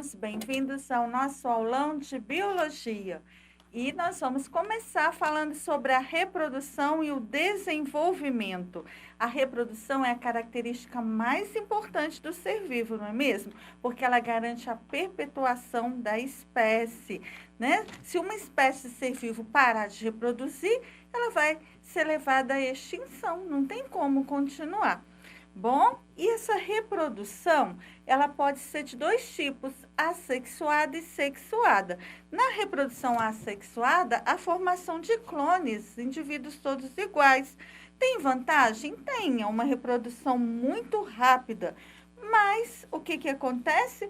alunos, bem-vindos ao nosso aulão de Biologia. E nós vamos começar falando sobre a reprodução e o desenvolvimento. A reprodução é a característica mais importante do ser vivo, não é mesmo? Porque ela garante a perpetuação da espécie, né? Se uma espécie de ser vivo parar de reproduzir, ela vai ser levada à extinção, não tem como continuar. Bom, e essa reprodução, ela pode ser de dois tipos, assexuada e sexuada. Na reprodução assexuada, a formação de clones, indivíduos todos iguais. Tem vantagem? Tem, é uma reprodução muito rápida. Mas o que acontece?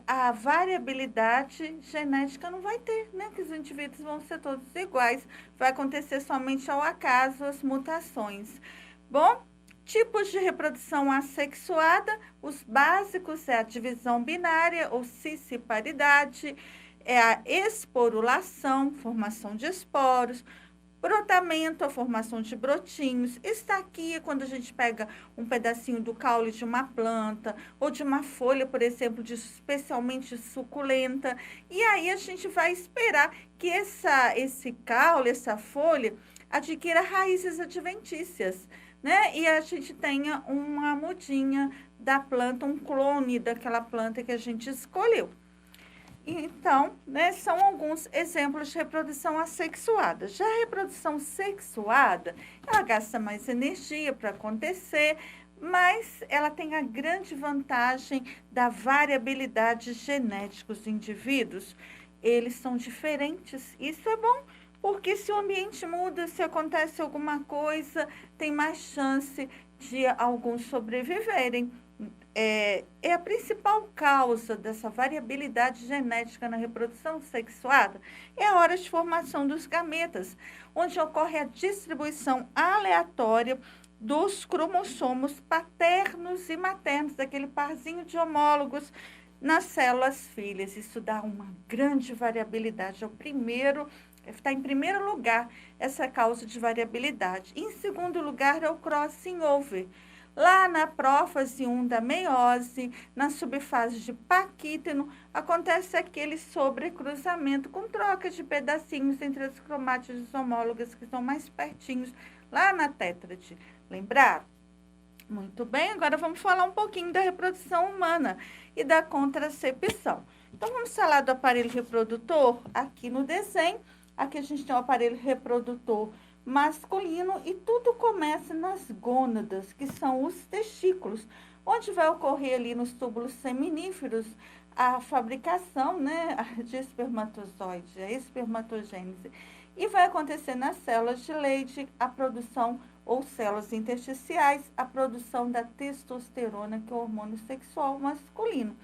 A variabilidade genética não vai ter, né? Que os indivíduos vão ser todos iguais. Vai acontecer somente ao acaso as mutações. Bom, tipos de reprodução assexuada, os básicos é a divisão binária ou cisparidade, é a esporulação, formação de esporos, brotamento, a formação de brotinhos. Estaquia, quando a gente pega um pedacinho do caule de uma planta ou de uma folha, por exemplo, especialmente suculenta. E aí a gente vai esperar que esse caule, essa folha, adquira raízes adventícias, né? E a gente tenha uma mudinha da planta, um clone daquela planta que a gente escolheu. Então, né, são alguns exemplos de reprodução assexuada. Já a reprodução sexuada, ela gasta mais energia para acontecer, mas ela tem a grande vantagem da variabilidade genética dos indivíduos. Eles são diferentes. Isso é bom, porque se o ambiente muda, se acontece alguma coisa, tem mais chance de alguns sobreviverem. É a principal causa dessa variabilidade genética na reprodução sexuada é a hora de formação dos gametas, onde ocorre a distribuição aleatória dos cromossomos paternos e maternos, daquele parzinho de homólogos nas células filhas. Isso dá uma grande variabilidade. Está em primeiro lugar essa causa de variabilidade. Em segundo lugar é o crossing over. Lá na prófase 1 da meiose, na subfase de paquíteno, acontece aquele sobrecruzamento com troca de pedacinhos entre as cromátides homólogas que estão mais pertinhos, lá na tétrade. Lembraram? Muito bem, agora vamos falar um pouquinho da reprodução humana e da contracepção. Então, vamos falar do aparelho reprodutor aqui no desenho. Aqui a gente tem o aparelho reprodutor masculino e tudo começa nas gônadas, que são os testículos, onde vai ocorrer ali nos túbulos seminíferos a fabricação, né, de espermatozoide, a espermatogênese. E vai acontecer nas células de Leydig a produção, ou células intersticiais, a produção da testosterona, que é o hormônio sexual masculino.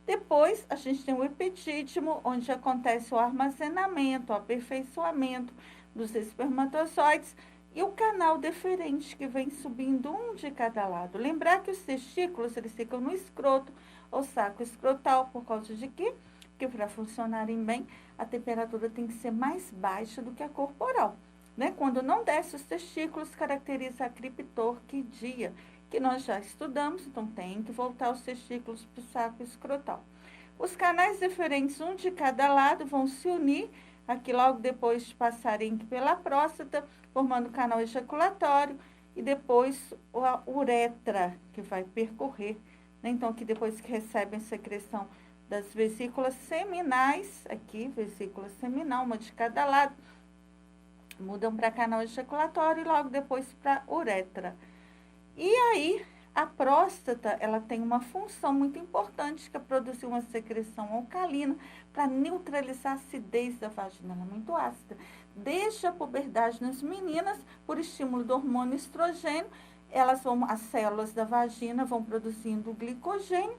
Depois, a gente tem o epitídimo, onde acontece o armazenamento, o aperfeiçoamento dos espermatozoides, e o canal deferente, que vem subindo um de cada lado. Lembrar que os testículos, eles ficam no escroto, ou saco escrotal, por causa de quê? Porque para funcionarem bem, a temperatura tem que ser mais baixa do que a corporal, né? Quando não desce os testículos, caracteriza a criptorquidia, que nós já estudamos, então tem que voltar os testículos para o saco escrotal. Os canais deferentes, um de cada lado, vão se unir aqui logo depois de passarem pela próstata, formando o canal ejaculatório, e depois a uretra, que vai percorrer, né? Então, aqui depois que recebem secreção das vesículas seminais, aqui, vesícula seminal, uma de cada lado, mudam para canal ejaculatório e logo depois para uretra. E aí, a próstata, ela tem uma função muito importante, que é produzir uma secreção alcalina para neutralizar a acidez da vagina, ela é muito ácida. Desde a puberdade nas meninas, por estímulo do hormônio estrogênio, as células da vagina vão produzindo o glicogênio,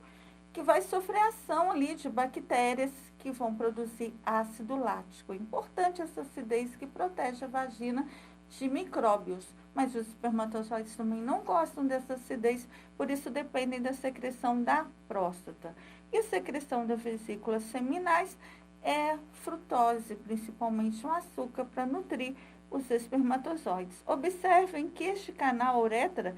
que vai sofrer ação ali de bactérias que vão produzir ácido lático. É importante essa acidez que protege a vagina de micróbios, mas os espermatozoides também não gostam dessa acidez, por isso dependem da secreção da próstata. E a secreção das vesículas seminais é frutose, principalmente o açúcar, para nutrir os espermatozoides. Observem que este canal uretra,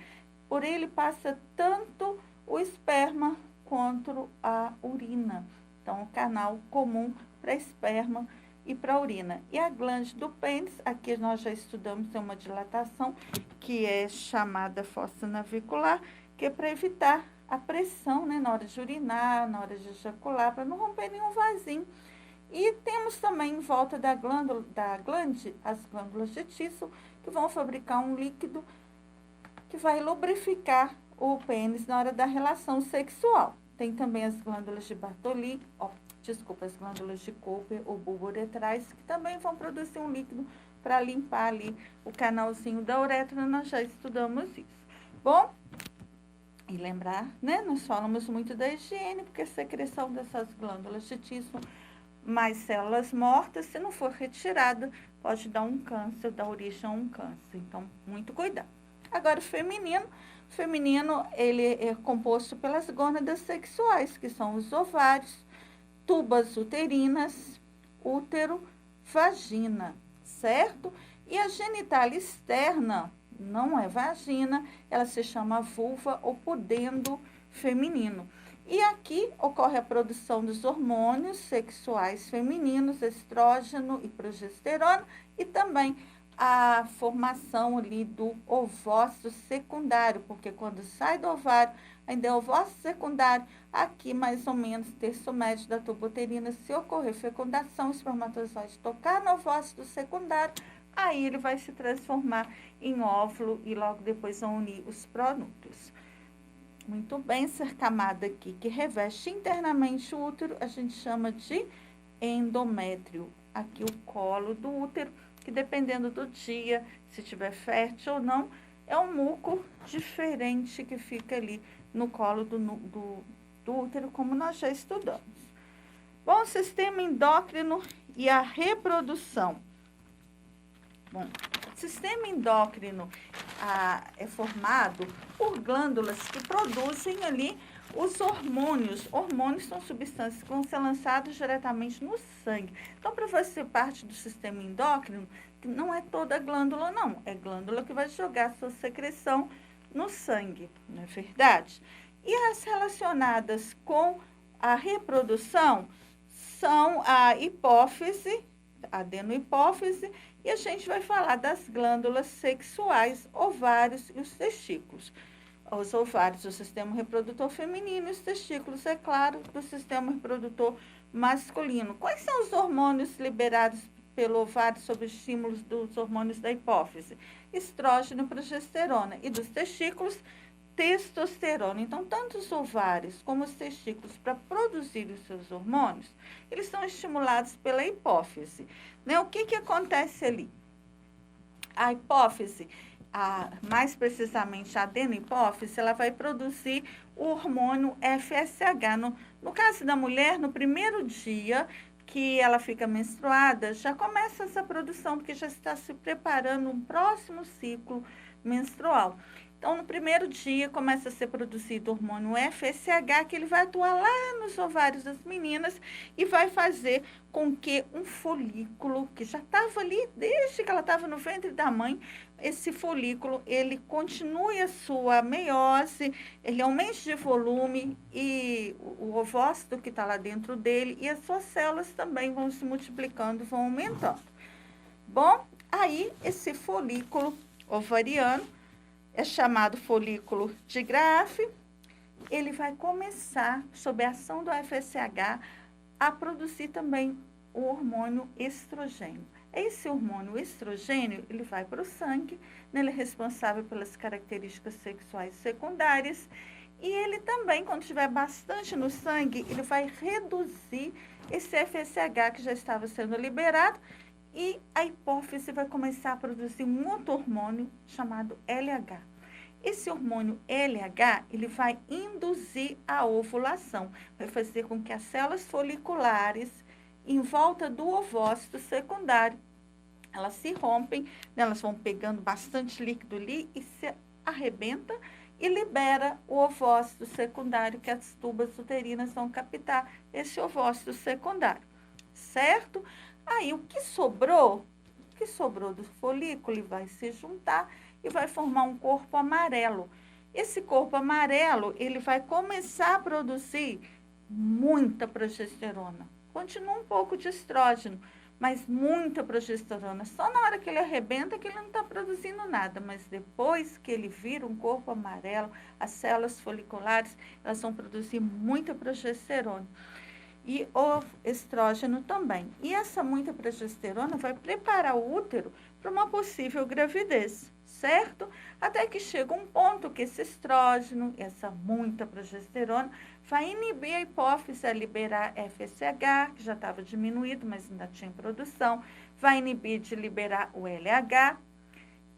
por ele passa tanto o esperma quanto a urina. então o canal comum para esperma e para urina. E a glândula do pênis, aqui nós já estudamos, tem uma dilatação que é chamada fossa navicular, que é para evitar a pressão, né, na hora de urinar, na hora de ejacular, para não romper nenhum vasinho. E temos também em volta da glande, as glândulas de Tisson, que vão fabricar um líquido que vai lubrificar o pênis na hora da relação sexual. Tem também as glândulas de Bartoli, as glândulas de Cooper ou bulbo uretrais, que também vão produzir um líquido para limpar ali o canalzinho da uretra. Nós já estudamos isso. Bom, e lembrar, né, nós falamos muito da higiene, porque a secreção dessas glândulas de Tisson, mais células mortas, se não for retirada, pode dar um câncer, dar origem a um câncer. Então, muito cuidado. Agora, o feminino, ele é composto pelas gônadas sexuais, que são os ovários, tubas uterinas, útero, vagina, certo? E a genitália externa não é vagina, ela se chama vulva ou pudendo feminino. E aqui ocorre a produção dos hormônios sexuais femininos, estrógeno e progesterona, e também a formação ali do ovócito secundário, porque quando sai do ovário, ainda é ovócito secundário, aqui mais ou menos terço médio da tuba uterina, se ocorrer fecundação, o espermatozoide tocar no ovócito secundário, aí ele vai se transformar em óvulo e logo depois vão unir os pronúcleos. Muito bem, essa camada aqui que reveste internamente o útero, a gente chama de endométrio. Aqui o colo do útero, que dependendo do dia, se tiver fértil ou não, é um muco diferente que fica ali no colo do útero, como nós já estudamos. Bom, o sistema endócrino e a reprodução. Bom, o sistema endócrino é formado por glândulas que produzem ali os hormônios. Hormônios são substâncias que vão ser lançadas diretamente no sangue. Então, para fazer parte do sistema endócrino, não é toda glândula, não. É glândula que vai jogar sua secreção no sangue, não é verdade? E as relacionadas com a reprodução são a hipófise, a adenohipófise, e a gente vai falar das glândulas sexuais, ovários e os testículos. Os ovários do sistema reprodutor feminino e os testículos, é claro, do sistema reprodutor masculino. Quais são os hormônios liberados pelo ovário sob estímulos dos hormônios da hipófise? Estrógeno e progesterona. E dos testículos, testosterona. Então, tanto os ovários como os testículos, para produzir os seus hormônios, eles são estimulados pela hipófise. Né? O que acontece ali? A hipófise, mais precisamente a adenohipófise, ela vai produzir o hormônio FSH. No caso da mulher, no primeiro dia que ela fica menstruada, já começa essa produção, porque já está se preparando um próximo ciclo menstrual. Então, no primeiro dia, começa a ser produzido o hormônio FSH, que ele vai atuar lá nos ovários das meninas e vai fazer com que um folículo, que já estava ali desde que ela estava no ventre da mãe, esse folículo, ele continue a sua meiose, ele aumente de volume e o ovócito que está lá dentro dele e as suas células também vão se multiplicando, vão aumentando. Bom, aí esse folículo ovariano, é chamado folículo de Graafi, ele vai começar, sob a ação do FSH, a produzir também o hormônio estrogênio. Esse hormônio estrogênio, ele vai para o sangue, né? Ele é responsável pelas características sexuais secundárias, e ele também, quando tiver bastante no sangue, ele vai reduzir esse FSH que já estava sendo liberado, e a hipófise vai começar a produzir um outro hormônio chamado LH. Esse hormônio LH, ele vai induzir a ovulação, vai fazer com que as células foliculares em volta do ovócito secundário, elas se rompem, né, elas vão pegando bastante líquido ali e se arrebenta e libera o ovócito secundário, que as tubas uterinas vão captar esse ovócito secundário, certo? Aí, o que sobrou do folículo, ele vai se juntar e vai formar um corpo amarelo. Esse corpo amarelo, ele vai começar a produzir muita progesterona. Continua um pouco de estrógeno, mas muita progesterona. Só na hora que ele arrebenta que ele não está produzindo nada, mas depois que ele vira um corpo amarelo, as células foliculares, elas vão produzir muita progesterona. E o estrógeno também. E essa muita progesterona vai preparar o útero para uma possível gravidez, certo? Até que chega um ponto que esse estrógeno, essa muita progesterona, vai inibir a hipófise a liberar FSH, que já estava diminuído, mas ainda tinha produção, vai inibir de liberar o LH.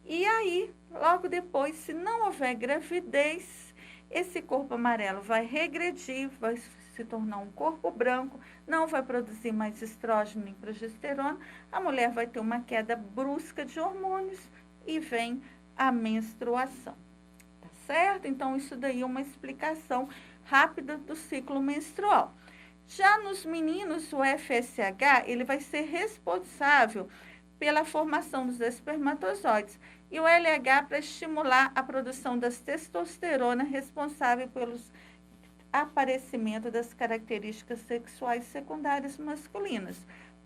E aí, logo depois, se não houver gravidez, esse corpo amarelo vai regredir, vai se tornar um corpo branco, não vai produzir mais estrógeno nem progesterona, a mulher vai ter uma queda brusca de hormônios e vem a menstruação, tá certo? Então, isso daí é uma explicação rápida do ciclo menstrual. Já nos meninos, o FSH, ele vai ser responsável pela formação dos espermatozoides e o LH para estimular a produção das testosterona responsável pelos aparecimento das características sexuais secundárias masculinas,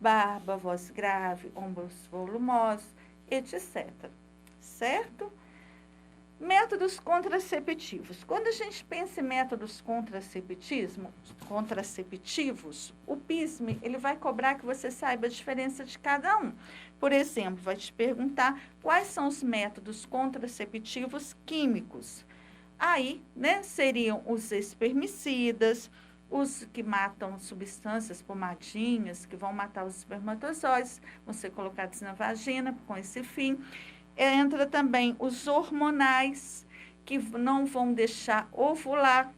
barba, voz grave, ombros volumosos, etc. Certo? Métodos contraceptivos. Quando a gente pensa em métodos contraceptivos, o PISME, ele vai cobrar que você saiba a diferença de cada um. Por exemplo, vai te perguntar quais são os métodos contraceptivos químicos. Aí, né, seriam os espermicidas, os que matam substâncias, pomadinhas, que vão matar os espermatozoides, vão ser colocados na vagina com esse fim. Entra também os hormonais, que não vão deixar ovular.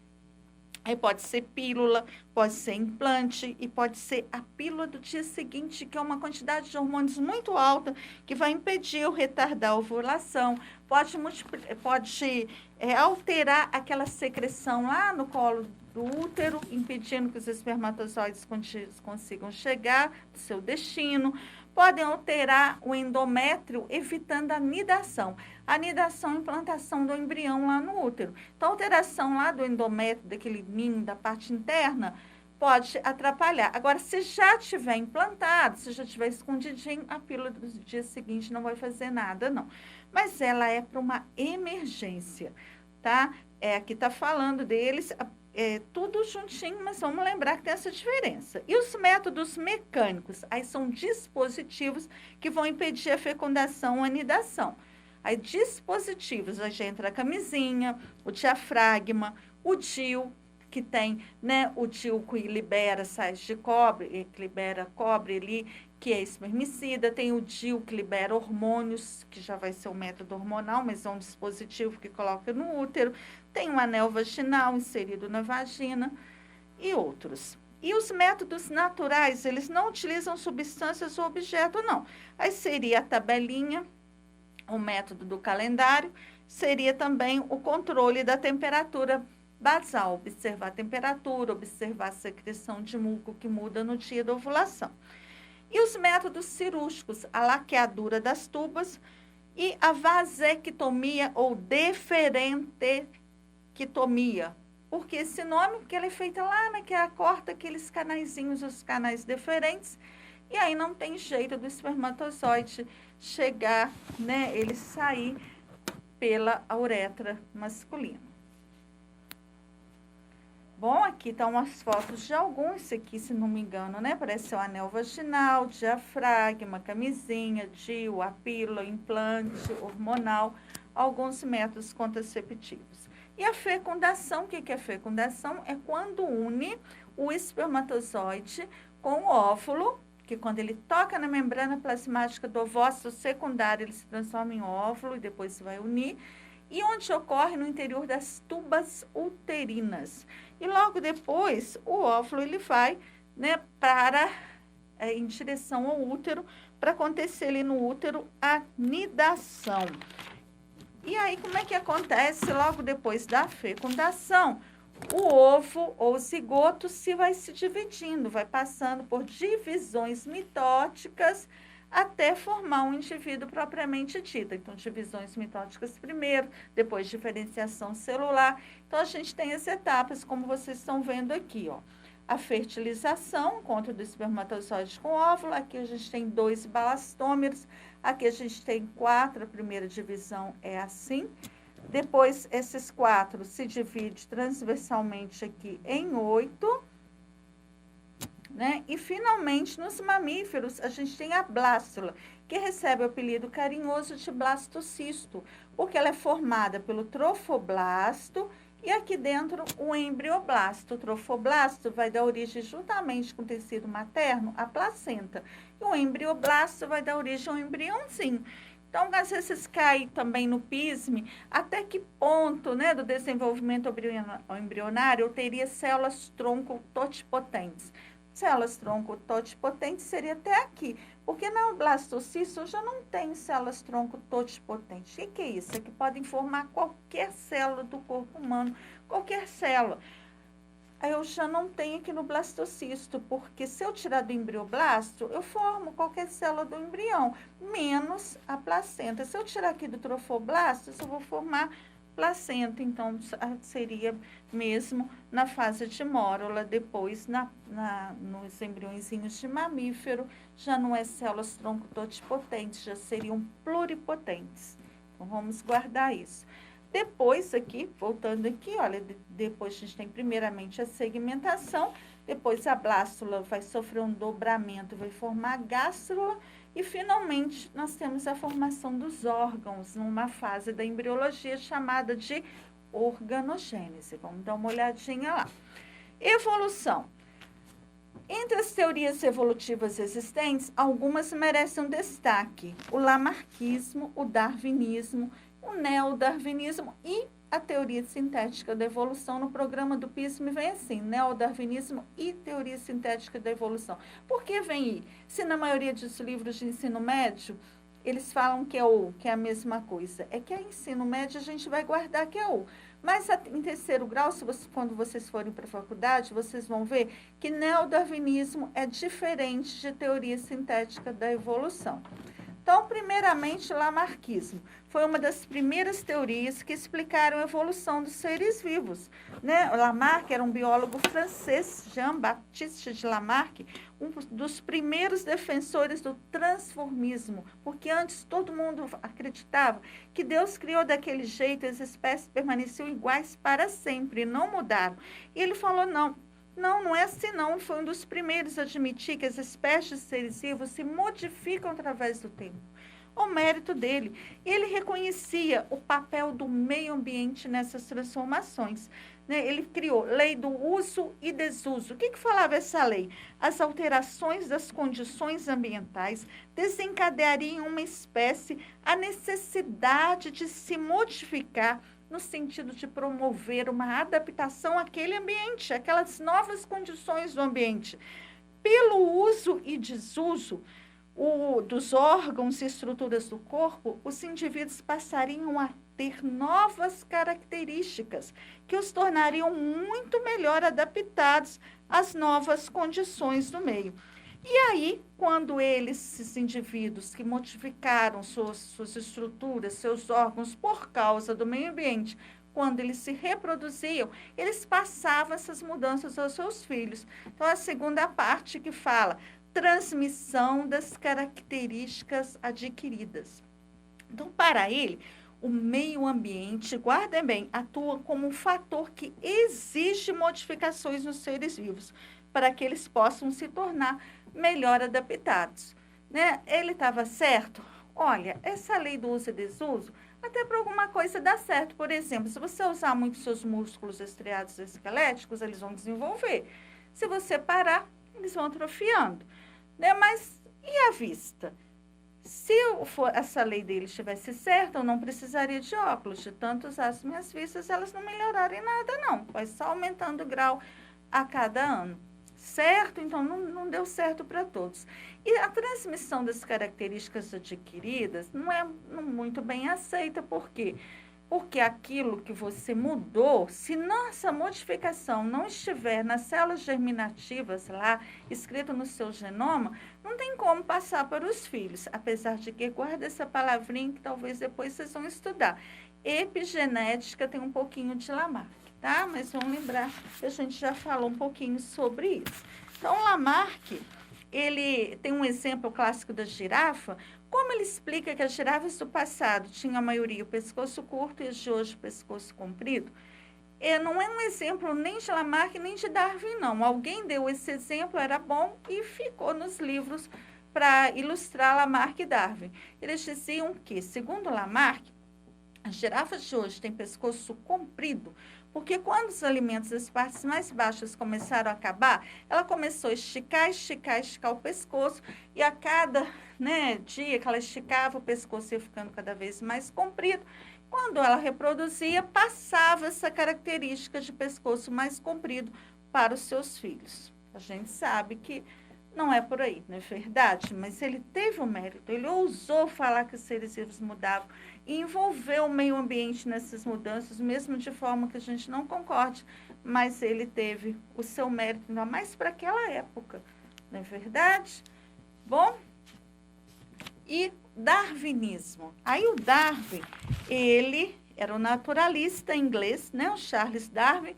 Aí pode ser pílula, pode ser implante e pode ser a pílula do dia seguinte, que é uma quantidade de hormônios muito alta, que vai impedir ou retardar a ovulação, pode alterar aquela secreção lá no colo do útero, impedindo que os espermatozoides consigam chegar ao seu destino. Podem alterar o endométrio, evitando a nidação. A nidação é a implantação do embrião lá no útero. Então, a alteração lá do endométrio, daquele ninho da parte interna, pode atrapalhar. Agora, se já tiver implantado, se já tiver escondidinho, a pílula do dia seguinte não vai fazer nada, não. Mas ela é para uma emergência, tá? Aqui está falando deles, tudo juntinho, mas vamos lembrar que tem essa diferença. E os métodos mecânicos? Aí são dispositivos que vão impedir a fecundação ou a anidação. Aí dispositivos, aí já entra a camisinha, o diafragma, o DIU, que tem, né, o DIU que libera sais de cobre, que libera cobre ali, que é espermicida, tem o DIU que libera hormônios, que já vai ser um método hormonal, mas é um dispositivo que coloca no útero, tem um anel vaginal inserido na vagina e outros. E os métodos naturais, eles não utilizam substâncias ou objeto, não. Aí seria a tabelinha, o método do calendário, seria também o controle da temperatura basal, observar a temperatura, observar a secreção de muco que muda no dia da ovulação. E os métodos cirúrgicos, a laqueadura das tubas e a vasectomia ou deferentequitomia. Por que esse nome? Porque ela é feita lá, né, que ela corta aqueles canaizinhos, os canais deferentes, e aí não tem jeito do espermatozoide chegar, né, ele sair pela uretra masculina. Bom, aqui estão umas fotos de alguns, aqui, se não me engano, né? Parece o anel vaginal, diafragma, camisinha, DIU, a pílula, implante hormonal, alguns métodos contraceptivos. E a fecundação, o que é fecundação? É quando une o espermatozoide com o óvulo, que quando ele toca na membrana plasmática do ovócito secundário, ele se transforma em óvulo e depois se vai unir, e onde ocorre no interior das tubas uterinas. E logo depois, o óvulo ele vai, né, em direção ao útero, para acontecer ali no útero a nidação. E aí, como é que acontece logo depois da fecundação? O ovo ou zigoto vai se dividindo, vai passando por divisões mitóticas até formar um indivíduo propriamente dito. Então, divisões mitóticas primeiro, depois diferenciação celular. Então, a gente tem as etapas, como vocês estão vendo aqui, ó. a fertilização, encontro do espermatozoide com óvulo. Aqui a gente tem 2 balastômeros, aqui a gente tem 4, a primeira divisão é assim. Depois, esses 4 se dividem transversalmente aqui em 8, né? E, finalmente, nos mamíferos, a gente tem a blástula, que recebe o apelido carinhoso de blastocisto, porque ela é formada pelo trofoblasto e aqui dentro o embrioblasto. O trofoblasto vai dar origem, juntamente com o tecido materno, à placenta. E o embrioblasto vai dar origem ao embriãozinho. Então, às vezes cai também no PISME, até que ponto, né, do desenvolvimento embrionário eu teria células tronco totipotentes. Células tronco totipotentes seria até aqui, porque na blastocisto eu já não tenho células tronco totipotentes. O que é isso? É que podem formar qualquer célula do corpo humano, qualquer célula. Aí eu já não tenho aqui no blastocisto, porque se eu tirar do embrioblasto, eu formo qualquer célula do embrião, menos a placenta. Se eu tirar aqui do trofoblasto, eu vou formar placenta, então seria mesmo na fase de mórula, depois nos embriõezinhos de mamífero, já não é células tronco totipotentes, já seriam pluripotentes. Então, vamos guardar isso. Depois aqui, voltando aqui, olha, depois a gente tem primeiramente a segmentação, depois a blástula vai sofrer um dobramento, vai formar a gástrula, e finalmente nós temos a formação dos órgãos, numa fase da embriologia chamada de organogênese. Vamos dar uma olhadinha lá. Evolução. Entre as teorias evolutivas existentes, algumas merecem um destaque: o lamarckismo, o darwinismo, o neodarwinismo e a teoria sintética da evolução. No programa do PISME vem assim, neodarwinismo e teoria sintética da evolução. Por que vem aí? Se na maioria dos livros de ensino médio, eles falam que é o, que é a mesma coisa. É que a ensino médio a gente vai guardar que é o. Mas em terceiro grau, quando vocês forem para a faculdade, vocês vão ver que neodarwinismo é diferente de teoria sintética da evolução. Então, primeiramente, lamarckismo foi uma das primeiras teorias que explicaram a evolução dos seres vivos, né? Lamarck era um biólogo francês, Jean-Baptiste de Lamarck, um dos primeiros defensores do transformismo, porque antes todo mundo acreditava que Deus criou daquele jeito, as espécies permaneciam iguais para sempre, não mudaram. E ele falou, não é assim não. Foi um dos primeiros a admitir que as espécies de seres vivos se modificam através do tempo. O mérito dele. Ele reconhecia o papel do meio ambiente nessas transformações, né? Ele criou lei do uso e desuso. O que falava essa lei? As alterações das condições ambientais desencadeariam uma espécie a necessidade de se modificar no sentido de promover uma adaptação àquele ambiente, aquelas novas condições do ambiente. Pelo uso e desuso dos órgãos e estruturas do corpo, os indivíduos passariam a ter novas características que os tornariam muito melhor adaptados às novas condições do meio. E aí, quando esses indivíduos que modificaram suas estruturas, seus órgãos por causa do meio ambiente, quando eles se reproduziam, eles passavam essas mudanças aos seus filhos. Então, a segunda parte que fala transmissão das características adquiridas. Então, para ele, o meio ambiente, guardem bem, atua como um fator que exige modificações nos seres vivos, para que eles possam se tornar melhor adaptados, né? Ele estava certo? Olha, essa lei do uso e desuso, até para alguma coisa dá certo. Por exemplo, se você usar muito seus músculos estriados esqueléticos, eles vão desenvolver. Se você parar, eles vão atrofiando, né? Mas e a vista? Se essa lei dele estivesse certa, eu não precisaria de óculos. De tanto usar as minhas vistas, elas não melhorarem nada, não. Vai só aumentando o grau a cada ano. Certo? Então, não deu certo para todos. E a transmissão das características adquiridas não é muito bem aceita, por quê? Porque aquilo que você mudou, se nossa modificação não estiver nas células germinativas lá, escrito no seu genoma, não tem como passar para os filhos. Apesar de que, guarda essa palavrinha que talvez depois vocês vão estudar. Epigenética tem um pouquinho de Lamarck, tá? Mas vamos lembrar que a gente já falou um pouquinho sobre isso. Então, Lamarck, ele tem um exemplo clássico da girafa. Como ele explica que as girafas do passado tinham a maioria o pescoço curto e as de hoje o pescoço comprido? Não é um exemplo nem de Lamarck nem de Darwin, não. Alguém deu esse exemplo, era bom e ficou nos livros para ilustrar Lamarck e Darwin. Eles diziam que, segundo Lamarck, as girafas de hoje têm pescoço comprido, porque quando os alimentos das partes mais baixas começaram a acabar, ela começou a esticar, esticar, esticar o pescoço, e a cada dia que ela esticava, o pescoço ia ficando cada vez mais comprido. Quando ela reproduzia, passava essa característica de pescoço mais comprido para os seus filhos. A gente sabe que não é por aí, não é verdade? Mas ele teve o mérito, ele ousou falar que os seres vivos mudavam e envolveu o meio ambiente nessas mudanças, mesmo de forma que a gente não concorde, mas ele teve o seu mérito, ainda mais para aquela época, não é verdade? Bom, e darwinismo. Aí o Darwin, ele era um naturalista inglês, né, o Charles Darwin,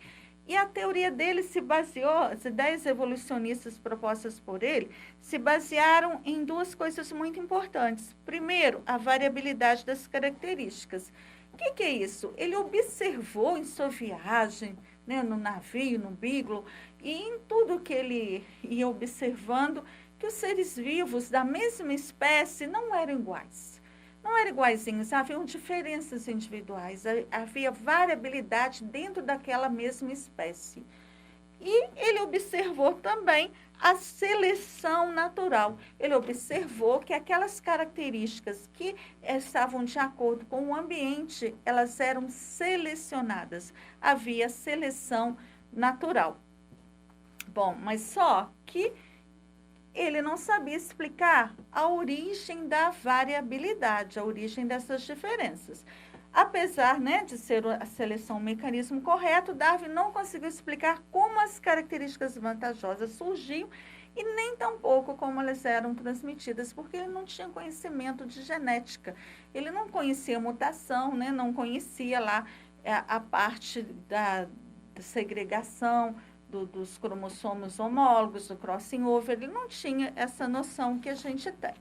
e a teoria dele se baseou, as ideias evolucionistas propostas por ele, se basearam em duas coisas muito importantes. Primeiro, a variabilidade das características. O que é isso? Ele observou em sua viagem, no navio, no Beagle, e em tudo que ele ia observando, que os seres vivos da mesma espécie não eram iguais. Não eram iguaizinhos, haviam diferenças individuais, havia variabilidade dentro daquela mesma espécie. E ele observou também a seleção natural. Ele observou que aquelas características que estavam de acordo com o ambiente, elas eram selecionadas. Havia seleção natural. Bom, mas só que ele não sabia explicar a origem da variabilidade, a origem dessas diferenças. Apesar de ser a seleção um mecanismo correto, Darwin não conseguiu explicar como as características vantajosas surgiam e nem tampouco como elas eram transmitidas, porque ele não tinha conhecimento de genética. Ele não conhecia mutação, não conhecia lá a parte da segregação, dos cromossomos homólogos, do crossing over, ele não tinha essa noção que a gente tem.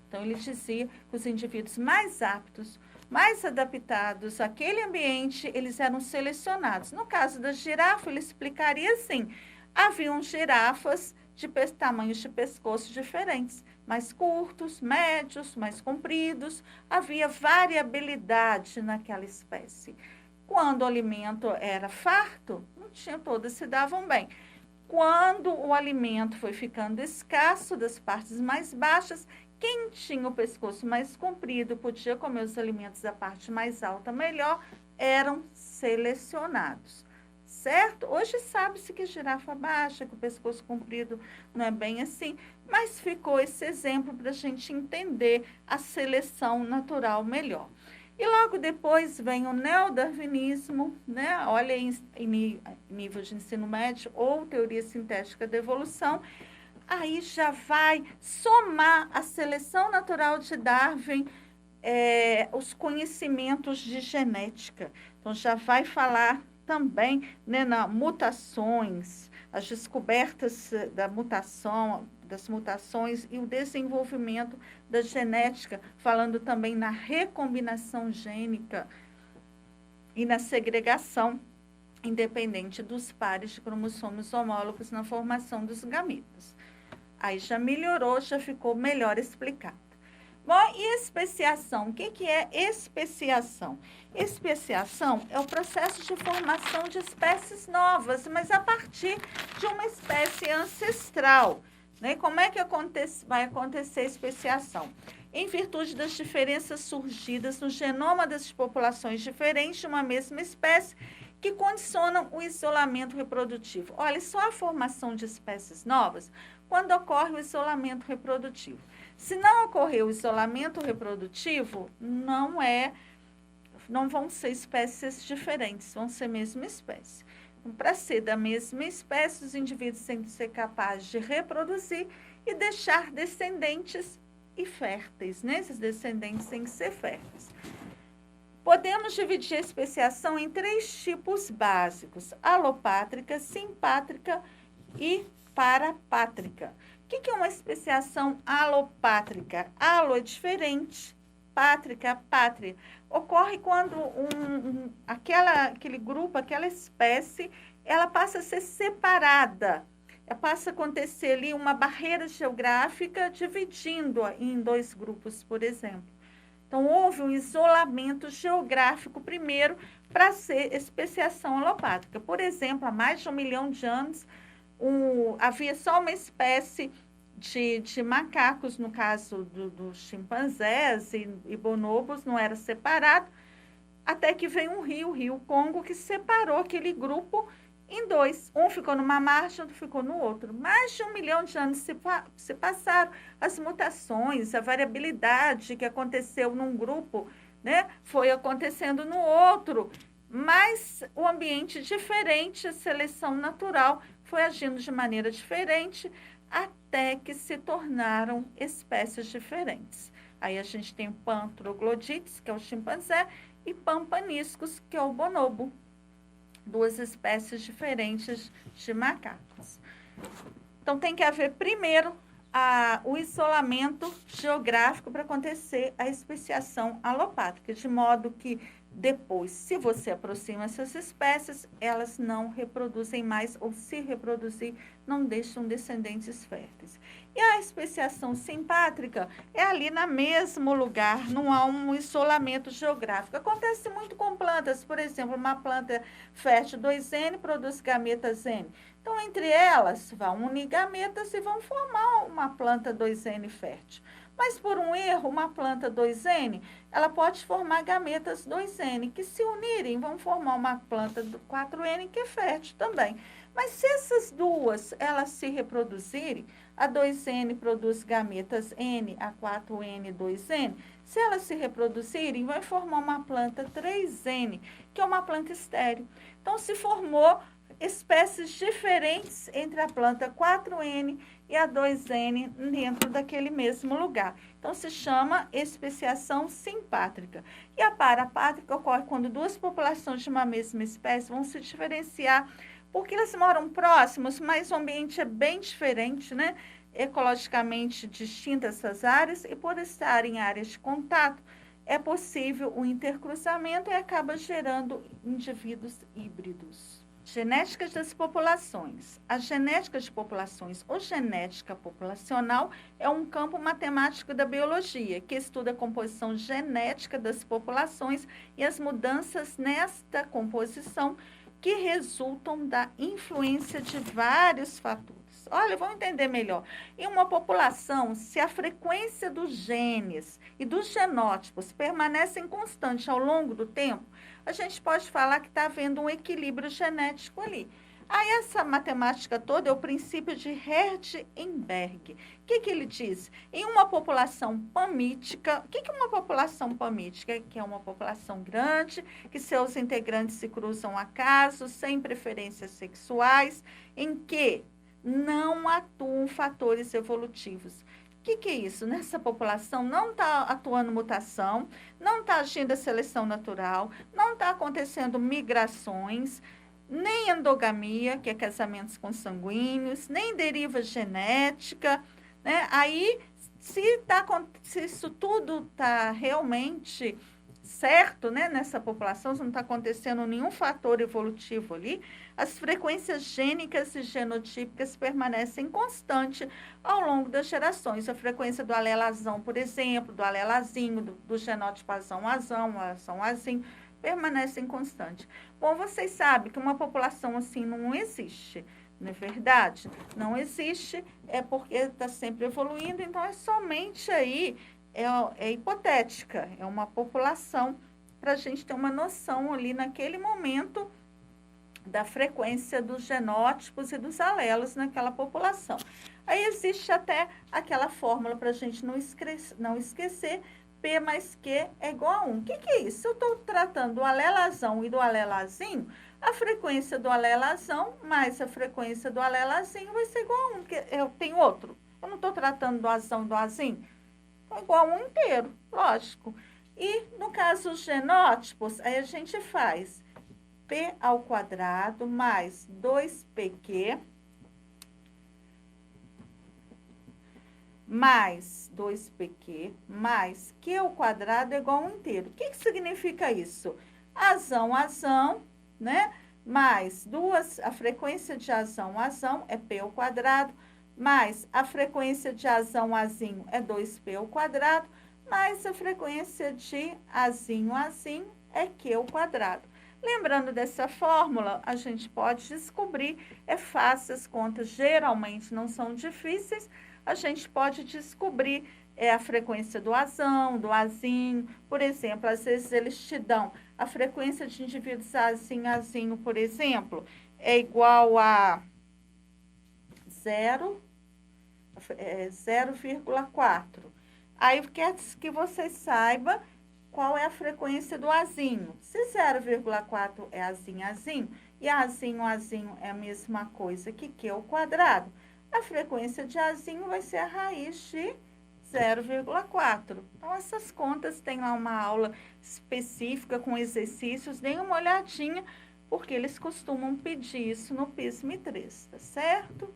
Então, ele dizia que os indivíduos mais aptos, mais adaptados àquele ambiente, eles eram selecionados. No caso da girafa, ele explicaria assim, haviam girafas de tamanhos de pescoço diferentes, mais curtos, médios, mais compridos, havia variabilidade naquela espécie. Quando o alimento era farto, todas se davam bem. Quando o alimento foi ficando escasso das partes mais baixas, quem tinha o pescoço mais comprido, podia comer os alimentos da parte mais alta melhor, eram selecionados. Certo? Hoje sabe-se que girafa baixa, que o pescoço comprido não é bem assim, mas ficou esse exemplo para a gente entender a seleção natural melhor. E logo depois vem o neodarwinismo, olha em nível de ensino médio, ou teoria sintética da evolução, aí já vai somar a seleção natural de Darwin, os conhecimentos de genética. Então, já vai falar também nas mutações, as descobertas das mutações e o desenvolvimento da genética, falando também na recombinação gênica e na segregação, independente dos pares de cromossomos homólogos na formação dos gametas. Aí já melhorou, já ficou melhor explicado. Bom, e especiação? O que é especiação? Especiação é o processo de formação de espécies novas, mas a partir de uma espécie ancestral. Como é que vai acontecer a especiação? Em virtude das diferenças surgidas no genoma das populações diferentes de uma mesma espécie que condicionam o isolamento reprodutivo. Olha, só a formação de espécies novas quando ocorre o isolamento reprodutivo. Se não ocorrer o isolamento reprodutivo, não é não vão ser espécies diferentes, vão ser a mesma espécie. Então, para ser da mesma espécie, os indivíduos têm que ser capazes de reproduzir e deixar descendentes e férteis, né? Esses descendentes têm que ser férteis. Podemos dividir a especiação em 3 tipos básicos: alopátrica, simpátrica e parapátrica. O que é uma especiação alopátrica? Alo é diferente, pátrica, pátria. Ocorre quando aquele grupo, aquela espécie, ela passa a ser separada. Passa a acontecer ali uma barreira geográfica dividindo em 2 grupos, por exemplo. Então, houve um isolamento geográfico primeiro para ser especiação alopátrica. Por exemplo, há mais de 1 milhão de anos, havia só uma espécie de macacos, no caso dos chimpanzés e bonobos, não era separado, até que veio o rio Congo, que separou aquele grupo em 2. Um ficou numa margem, outro ficou no outro. Mais de 1 milhão de anos se passaram. As mutações, a variabilidade que aconteceu num grupo, né, foi acontecendo no outro. Mas o ambiente diferente, a seleção natural foi agindo de maneira diferente até que se tornaram espécies diferentes. Aí a gente tem Pan-troglodites, que é o chimpanzé, e Pampaniscos, que é o bonobo. 2 espécies diferentes de macacos. Então, tem que haver primeiro o isolamento geográfico para acontecer a especiação alopátrica, de modo que depois, se você aproxima essas espécies, elas não reproduzem mais, ou se reproduzir, não deixam descendentes férteis. E a especiação simpátrica é ali no mesmo lugar, não há um isolamento geográfico. Acontece muito com plantas, por exemplo, uma planta fértil 2N produz gametas N. Então, entre elas, vão unir gametas e vão formar uma planta 2N fértil. Mas, por um erro, uma planta 2N, ela pode formar gametas 2N, que se unirem vão formar uma planta 4N, que é fértil também. Mas se essas duas, elas se reproduzirem, a 2N produz gametas N, a 4N, 2N, se elas se reproduzirem, vai formar uma planta 3N, que é uma planta estéril. Então, se formou espécies diferentes entre a planta 4N e a 2N dentro daquele mesmo lugar. Então, se chama especiação simpátrica. E a parapátrica ocorre quando 2 populações de uma mesma espécie vão se diferenciar, porque elas moram próximos, mas o ambiente é bem diferente, né? Ecologicamente distintas essas áreas, e por estar em áreas de contato, é possível o intercruzamento e acaba gerando indivíduos híbridos. Genéticas das populações. A genética de populações ou genética populacional é um campo matemático da biologia que estuda a composição genética das populações e as mudanças nesta composição que resultam da influência de vários fatores. Olha, vamos entender melhor. Em uma população, se a frequência dos genes e dos genótipos permanecem constantes ao longo do tempo, a gente pode falar que está havendo um equilíbrio genético ali. Aí essa matemática toda é o princípio de Hertzberg. O que ele diz? Em uma população pamítica, o que é uma população pamítica? Que é uma população grande, que seus integrantes se cruzam a acaso, sem preferências sexuais, em que não atuam fatores evolutivos. O que é isso? Nessa população não está atuando mutação, não está agindo a seleção natural, não está acontecendo migrações, nem endogamia, que é casamentos consanguíneos, nem deriva genética, né? Aí, se isso tudo está realmente certo, né, nessa população, se não está acontecendo nenhum fator evolutivo ali, as frequências gênicas e genotípicas permanecem constantes ao longo das gerações. A frequência do alelazão, por exemplo, do alelazinho, do genótipo azão, permanecem constantes. Bom, vocês sabem que uma população assim não existe, não é verdade? Não existe, é porque está sempre evoluindo, então é somente aí, é hipotética, é uma população para a gente ter uma noção ali naquele momento da frequência dos genótipos e dos alelos naquela população. Aí existe até aquela fórmula para a gente não esquecer P mais Q é igual a 1. O que é isso? Se eu estou tratando do alelazão e do alelazinho, a frequência do alelazão mais a frequência do alelazinho vai ser igual a 1, porque eu tenho outro. Eu não estou tratando do azão e do azinho. Então, igual a 1 inteiro, lógico. E, no caso, os genótipos, aí a gente faz P ao quadrado mais 2PQ mais 2PQ mais Q ao quadrado é igual a 1 inteiro. O que significa isso? Azão, azão, né? Mais a frequência de azão, azão é P ao quadrado, mais a frequência de azão, azinho é 2P ao quadrado, mais a frequência de azinho, azinho é Q ao quadrado. Lembrando dessa fórmula, a gente pode descobrir, é fácil, as contas geralmente não são difíceis, a gente pode descobrir a frequência do azão, do azinho. Por exemplo, às vezes eles te dão a frequência de indivíduos azinho, azinho, por exemplo, é igual a 0,4. Aí quer que você saiba qual é a frequência do azinho. Se 0,4 é azinho, azinho, e azinho, azinho é a mesma coisa que Q ao quadrado, a frequência de azinho vai ser a raiz de 0,4. Então, essas contas tem lá uma aula específica com exercícios, deem uma olhadinha, porque eles costumam pedir isso no PISM 3, tá certo?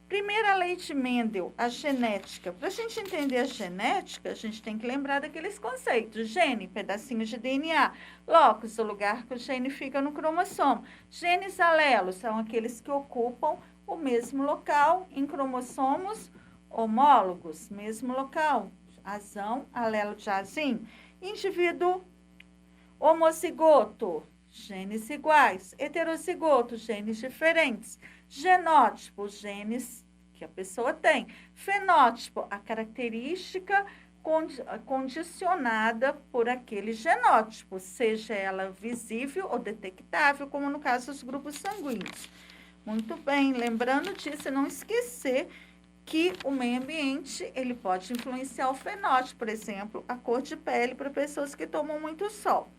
Primeira lei de Mendel, a genética. Para a gente entender a genética, a gente tem que lembrar daqueles conceitos. Gene, pedacinhos de DNA. Locus, o lugar que o gene fica no cromossomo. Genes alelos são aqueles que ocupam o mesmo local em cromossomos homólogos. Mesmo local. Azão, alelo de azinho. Indivíduo homozigoto, genes iguais. Heterozigoto, genes diferentes. Genótipo, genes que a pessoa tem. Fenótipo, a característica condicionada por aquele genótipo, seja ela visível ou detectável, como no caso dos grupos sanguíneos. Muito bem, lembrando disso, não esquecer que o meio ambiente, ele pode influenciar o fenótipo, por exemplo, a cor de pele para pessoas que tomam muito sol.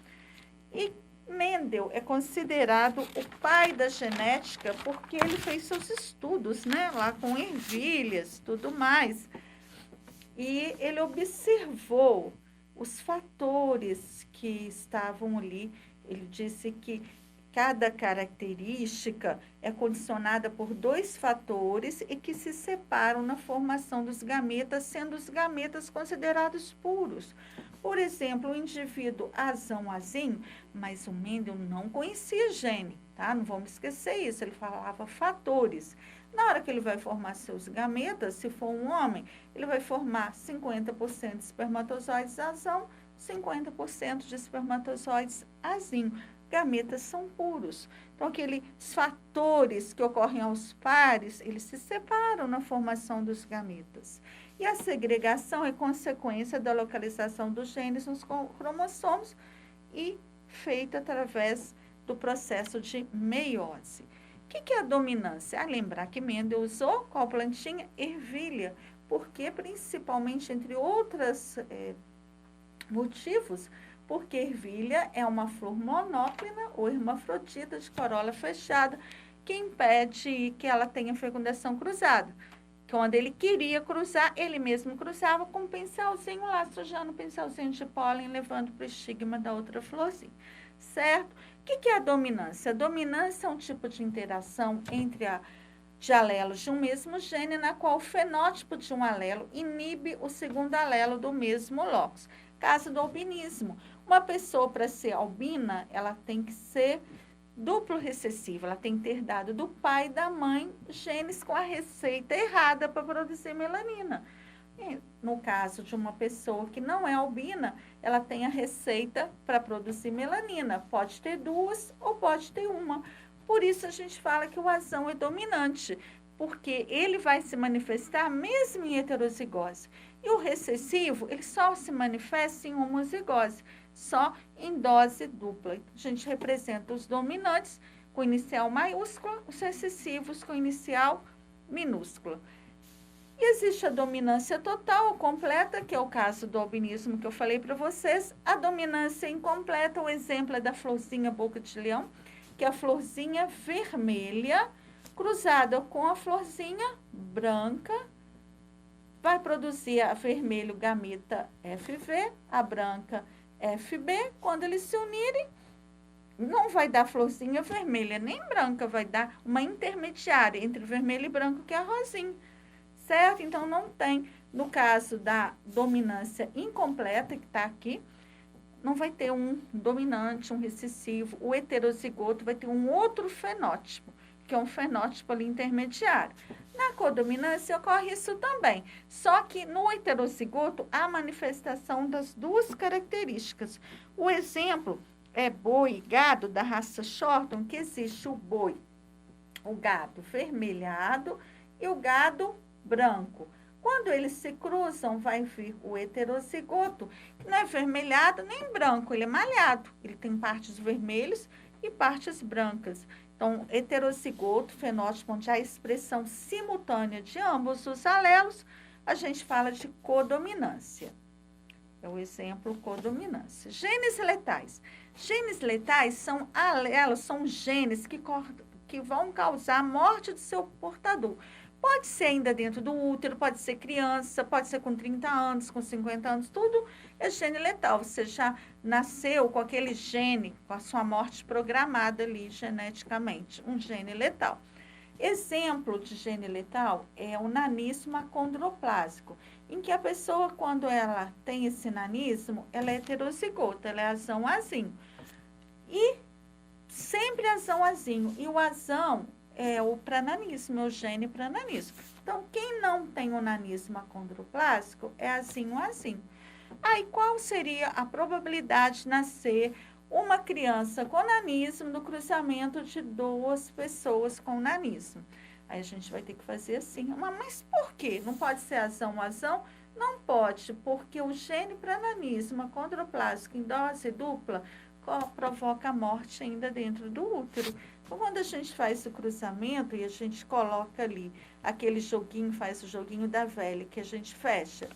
E Mendel é considerado o pai da genética porque ele fez seus estudos, né, lá com ervilhas, tudo mais. E ele observou os fatores que estavam ali. Ele disse que cada característica é condicionada por 2 fatores e que se separam na formação dos gametas, sendo os gametas considerados puros. Por exemplo, o indivíduo azão-azinho, mas o Mendel não conhecia gene, tá? Não vamos esquecer isso, ele falava fatores. Na hora que ele vai formar seus gametas, se for um homem, ele vai formar 50% de espermatozoides azão, 50% de espermatozoides azinho. Gametas são puros. Então, aqueles fatores que ocorrem aos pares, eles se separam na formação dos gametas. E a segregação é consequência da localização dos genes nos cromossomos e feita através do processo de meiose. O que é a dominância? Lembrar que Mendel usou qual plantinha? Ervilha. Porque, principalmente, entre outros motivos, porque ervilha é uma flor monóclina ou hermafrodita de corola fechada, que impede que ela tenha fecundação cruzada. Quando ele queria cruzar, ele mesmo cruzava com um pincelzinho lá, sujando um pincelzinho de pólen, levando para o estigma da outra florzinha, certo? O que é a dominância? A dominância é um tipo de interação entre de alelos de um mesmo gene, na qual o fenótipo de um alelo inibe o segundo alelo do mesmo locus. Caso do albinismo, uma pessoa, para ser albina, ela tem que ser duplo recessiva, ela tem que ter dado do pai e da mãe genes com a receita errada para produzir melanina. E, no caso de uma pessoa que não é albina, ela tem a receita para produzir melanina. Pode ter 2 ou pode ter 1. Por isso a gente fala que o azão é dominante, porque ele vai se manifestar mesmo em heterozigose. E o recessivo, ele só se manifesta em homozigose, só em dose dupla. A gente representa os dominantes com inicial maiúscula, os recessivos com inicial minúscula. E existe a dominância total ou completa, que é o caso do albinismo que eu falei para vocês. A dominância incompleta, o exemplo é da florzinha boca de leão, que é a florzinha vermelha cruzada com a florzinha branca, vai produzir a vermelho gameta FV, a branca FB. Quando eles se unirem, não vai dar florzinha vermelha nem branca, vai dar uma intermediária entre vermelho e branco, que é a rosinha, certo? Então, não tem, no caso da dominância incompleta, que está aqui, não vai ter um dominante, um recessivo. O heterozigoto vai ter um outro fenótipo, que é um fenótipo ali intermediário. Na codominância ocorre isso também, só que no heterozigoto há manifestação das duas características. O exemplo é boi e gado da raça Shorton, que existe o boi, o gado vermelhado e o gado branco. Quando eles se cruzam, vai vir o heterozigoto, que não é vermelhado nem branco, ele é malhado. Ele tem partes vermelhas e partes brancas. Então, heterozigoto, fenótipo onde há expressão simultânea de ambos os alelos, a gente fala de codominância. É o exemplo codominância. Genes letais. Genes letais são alelos, são genes que vão causar a morte do seu portador. Pode ser ainda dentro do útero, pode ser criança, pode ser com 30 anos, com 50 anos, tudo é gene letal. Você já nasceu com aquele gene, com a sua morte programada ali geneticamente, um gene letal. Exemplo de gene letal é o nanismo acondroplásico, em que a pessoa, quando ela tem esse nanismo, ela é heterozigota, ela é azão-azinho. E sempre azão-azinho. E o azão é o prananismo, é o gene prananismo. Então, quem não tem o nanismo acondroplásico é azinho-azinho. Aí, qual seria a probabilidade de nascer uma criança com nanismo no cruzamento de duas pessoas com nanismo? Aí a gente vai ter que fazer assim. Mas por quê? Não pode ser azão-azão? Não pode, porque o gene prananismo acondroplásico em dose dupla provoca a morte ainda dentro do útero. Então, quando a gente faz o cruzamento e a gente coloca ali aquele joguinho, faz o joguinho da velha, que a gente fecha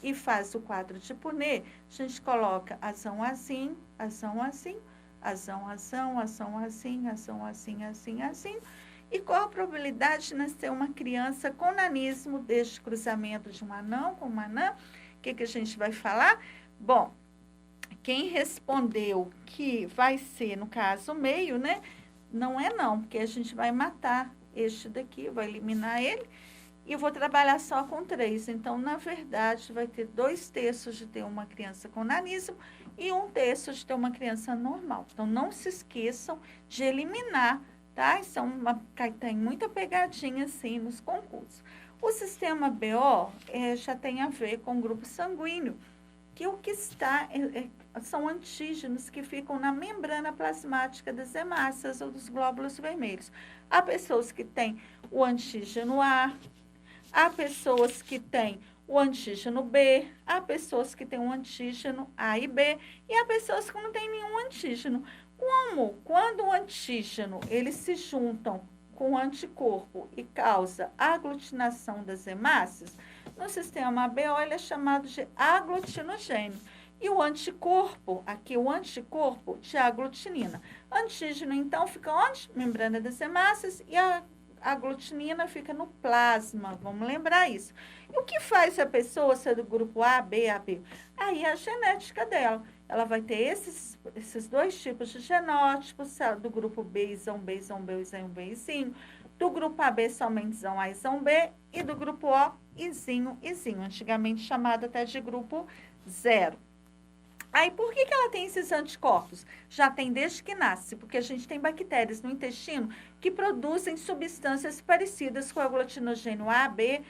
e faz o quadro de Punnett, a gente coloca azão-azinho, azão-azinho, azão-azão, azão-azinho, azão-azinho, assim, assim. E qual a probabilidade de nascer uma criança com nanismo deste cruzamento de um anão com uma anã? O que a gente vai falar? Bom, quem respondeu que vai ser, no caso, meio, né? Não é não, porque a gente vai matar este daqui, vai eliminar ele, e eu vou trabalhar só com 3. Então, na verdade, vai ter 2/3 de ter uma criança com nanismo e 1/3 de ter uma criança normal. Então, não se esqueçam de eliminar, tá? Isso tem muita pegadinha, assim, nos concursos. O sistema BO já tem a ver com o grupo sanguíneo, que o que está são antígenos que ficam na membrana plasmática das hemácias ou dos glóbulos vermelhos. Há pessoas que têm o antígeno A, há pessoas que têm o antígeno B, há pessoas que têm o antígeno A e B, e há pessoas que não têm nenhum antígeno. Quando o antígeno, eles se juntam com o anticorpo e causa aglutinação das hemácias, no sistema ABO ele é chamado de aglutinogênio. E o anticorpo, aqui o anticorpo de aglutinina. Antígeno, então, fica onde? Membrana das hemácias, e a aglutinina fica no plasma, vamos lembrar isso. E o que faz a pessoa ser do grupo A, B, AB? Aí a genética dela. Ela vai ter esses 2 tipos de genótipos, do grupo B, isão B, isão B, isão B, izinho. Do grupo AB, somente isão A, isão B. E do grupo O, izinho, izinho. Antigamente chamado até de grupo 0. Aí, por que ela tem esses anticorpos? Já tem desde que nasce, porque a gente tem bactérias no intestino que produzem substâncias parecidas com o aglutinogênio A, B,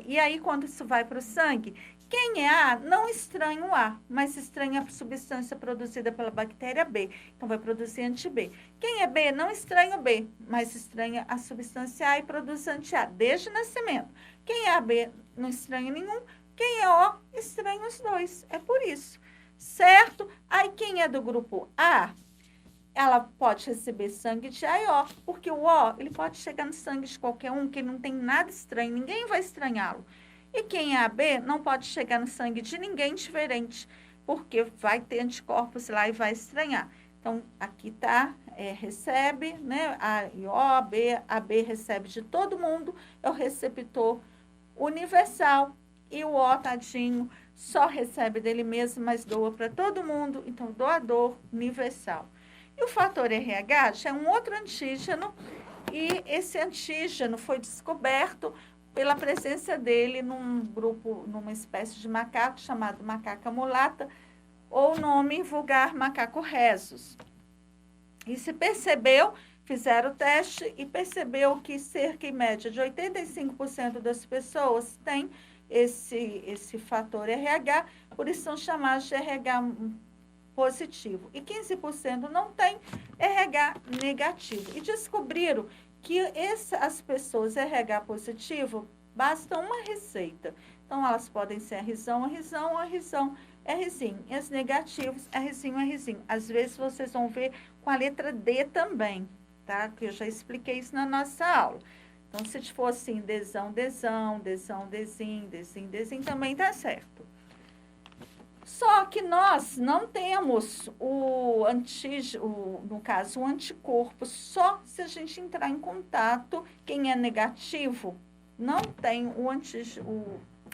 e aí quando isso vai para o sangue, quem é A não estranha o A, mas estranha a substância produzida pela bactéria B, então vai produzir anti-B. Quem é B não estranha o B, mas estranha a substância A e produz anti-A, desde o nascimento. Quem é AB não estranha nenhum, quem é O estranha os 2, é por isso. Certo? Aí, quem é do grupo A ela pode receber sangue de A e O, porque o O, ele pode chegar no sangue de qualquer um, que ele não tem nada estranho, ninguém vai estranhá-lo. E quem é AB não pode chegar no sangue de ninguém diferente, porque vai ter anticorpos lá e vai estranhar. Então, aqui tá, recebe, né, A e O, AB recebe de todo mundo, é o receptor universal, e o O, tadinho, só recebe dele mesmo, mas doa para todo mundo, então doador universal. E o fator RH já é um outro antígeno, e esse antígeno foi descoberto pela presença dele num grupo, numa espécie de macaco chamado macaca mulata, ou nome vulgar macaco rhesus. E se percebeu, fizeram o teste e percebeu que cerca em média de 85% das pessoas têm esse fator RH, por isso são chamados de RH positivo. E 15% não tem RH negativo. E descobriram que as pessoas RH positivo, basta uma receita. Então, elas podem ser Rzão, Rzão, Rzão, Rzinho. E as negativos, Rzinho, Rzinho. Às vezes, vocês vão ver com a letra D também, tá? Que eu já expliquei isso na nossa aula. Então, se for assim, Dzão, Dzão, Dzão, Dzinho, Dzinho, Dzinho, também tá certo. Só que nós não temos o antígeno, no caso, o anticorpo, só se a gente entrar em contato, quem é negativo, não tem o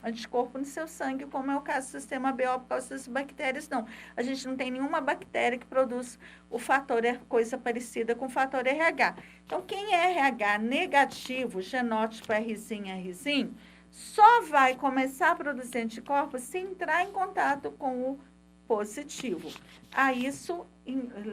anticorpo no seu sangue, como é o caso do sistema BO por causa das bactérias, não. A gente não tem nenhuma bactéria que produz o fator, coisa parecida com o fator RH. Então, quem é RH negativo, genótipo Rzinho, Rzinho, só vai começar a produzir anticorpos se entrar em contato com o positivo. Isso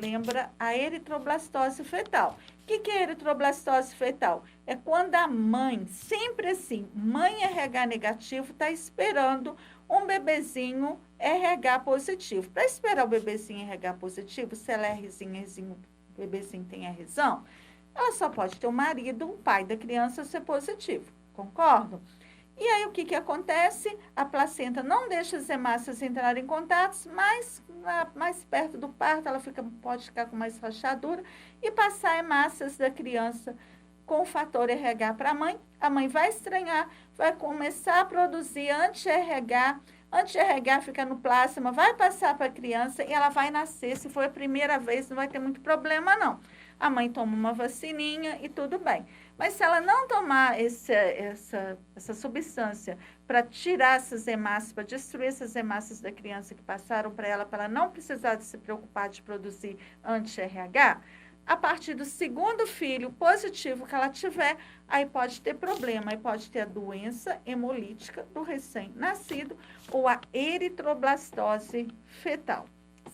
lembra a eritroblastose fetal. O que é eritroblastose fetal? É quando a mãe, sempre assim, mãe RH negativo, está esperando um bebezinho RH positivo. Para esperar o bebezinho RH positivo, se ela é Rzinho, o bebezinho tem Rzão, ela só pode ter o marido, o pai da criança ser positivo. Concordam? E aí, o que acontece? A placenta não deixa as hemácias entrarem em contato, mas mais perto do parto, ela pode ficar com mais rachadura e passar hemácias da criança com o fator RH para a mãe vai estranhar, vai começar a produzir anti-RH, anti-RH fica no plasma, vai passar para a criança e ela vai nascer. Se for a primeira vez, não vai ter muito problema, não. A mãe toma uma vacininha e tudo bem. Mas se ela não tomar essa substância para tirar essas hemácias, para destruir essas hemácias da criança que passaram para ela não precisar de se preocupar de produzir anti-RH, a partir do segundo filho positivo que ela tiver, aí pode ter problema, aí pode ter a doença hemolítica do recém-nascido ou a eritroblastose fetal,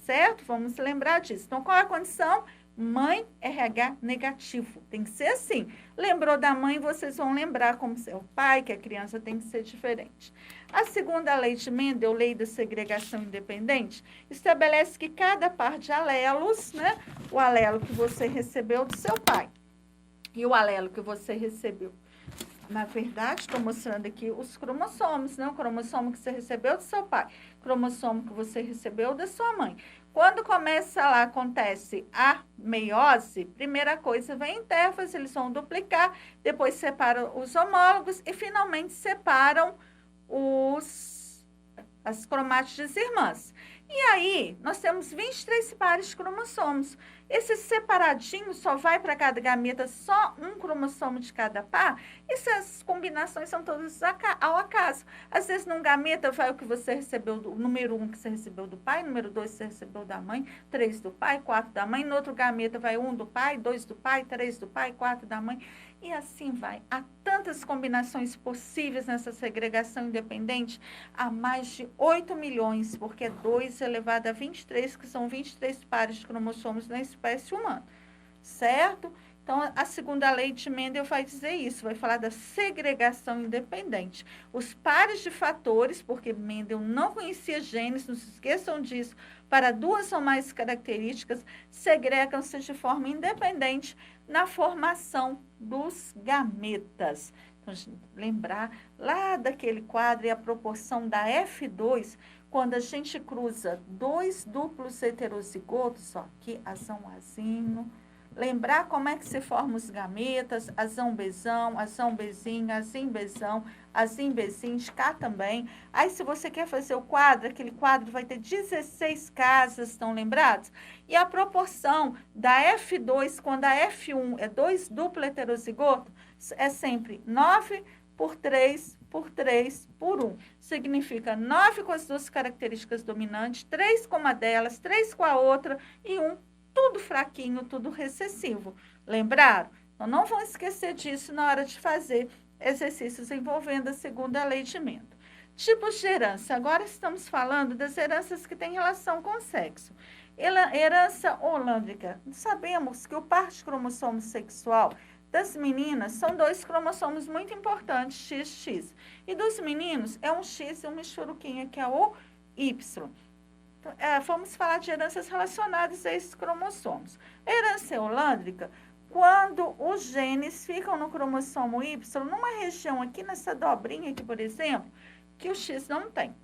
certo? Vamos lembrar disso. Então, qual é a condição? Mãe RH negativo. Tem que ser assim. Lembrou da mãe, vocês vão lembrar como ser o pai, que a criança tem que ser diferente. A segunda lei de Mendel, lei da segregação independente, estabelece que cada par de alelos, né, o alelo que você recebeu do seu pai e o alelo que você recebeu, na verdade, estou mostrando aqui os cromossomos, né? O cromossomo que você recebeu do seu pai, o cromossomo que você recebeu da sua mãe. Quando começa lá, acontece a meiose, primeira coisa vem a intérfase, eles vão duplicar, depois separam os homólogos e finalmente separam as cromátides irmãs. E aí, nós temos 23 pares de cromossomos. Esse separadinho só vai para cada gameta só um cromossomo de cada par? Essas combinações são todas ao acaso. Às vezes, num gameta vai o que você recebeu, o número 1 que você recebeu do pai, número 2 que você recebeu da mãe, 3 do pai, 4 da mãe. No outro gameta vai 1 do pai, 2 do pai, 3 do pai, 4 da mãe. E assim vai. Há tantas combinações possíveis nessa segregação independente, há mais de 8 milhões, porque é 2 elevado a 23, que são 23 pares de cromossomos na espécie humana, certo? Então, a segunda lei de Mendel vai dizer isso, vai falar da segregação independente. Os pares de fatores, porque Mendel não conhecia genes, não se esqueçam disso, para 2 ou mais características, segregam-se de forma independente na formação dos gametas. Então, lembrar lá daquele quadro e a proporção da F2, quando a gente cruza dois duplos heterozigotos, ó, aqui azão, azinho, lembrar como é que se formam os gametas, azão, bezão, azão, bezinho, azim, bezão, azim, bezinho, cá também. Aí, se você quer fazer o quadro, aquele quadro vai ter 16 casas, estão lembrados? E a proporção da F2, quando a F1 é dois duplo heterozigoto, é sempre 9 por 3 por 3 por 1. Significa 9 com as duas características dominantes, 3 com uma delas, 3 com a outra e 1 tudo fraquinho, tudo recessivo. Lembraram? Então, não vão esquecer disso na hora de fazer exercícios envolvendo a segunda lei de Mendel. Tipos de herança. Agora estamos falando das heranças que têm relação com o sexo. Herança holândrica. Sabemos que o par de cromossomo sexual das meninas são 2 cromossomos muito importantes, XX. E dos meninos é um X e uma michuruquinha, que é o Y. Vamos falar de heranças relacionadas a esses cromossomos. Herança holândrica, quando os genes ficam no cromossomo Y, numa região aqui nessa dobrinha aqui, por exemplo, que o X não tem.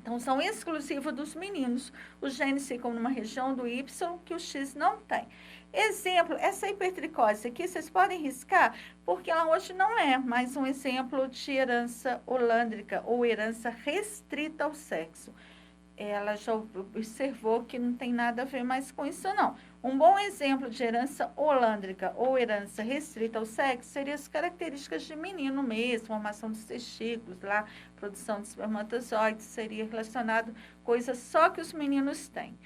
Então, são exclusivos dos meninos. Os genes ficam numa região do Y que o X não tem. Exemplo, essa hipertricose aqui, vocês podem riscar, porque ela hoje não é mais um exemplo de herança holândrica ou herança restrita ao sexo. Ela já observou que não tem nada a ver mais com isso, não. Um bom exemplo de herança holândrica ou herança restrita ao sexo seria as características de menino mesmo, formação dos testículos, lá, produção de espermatozoides, seria relacionado coisas só que os meninos têm.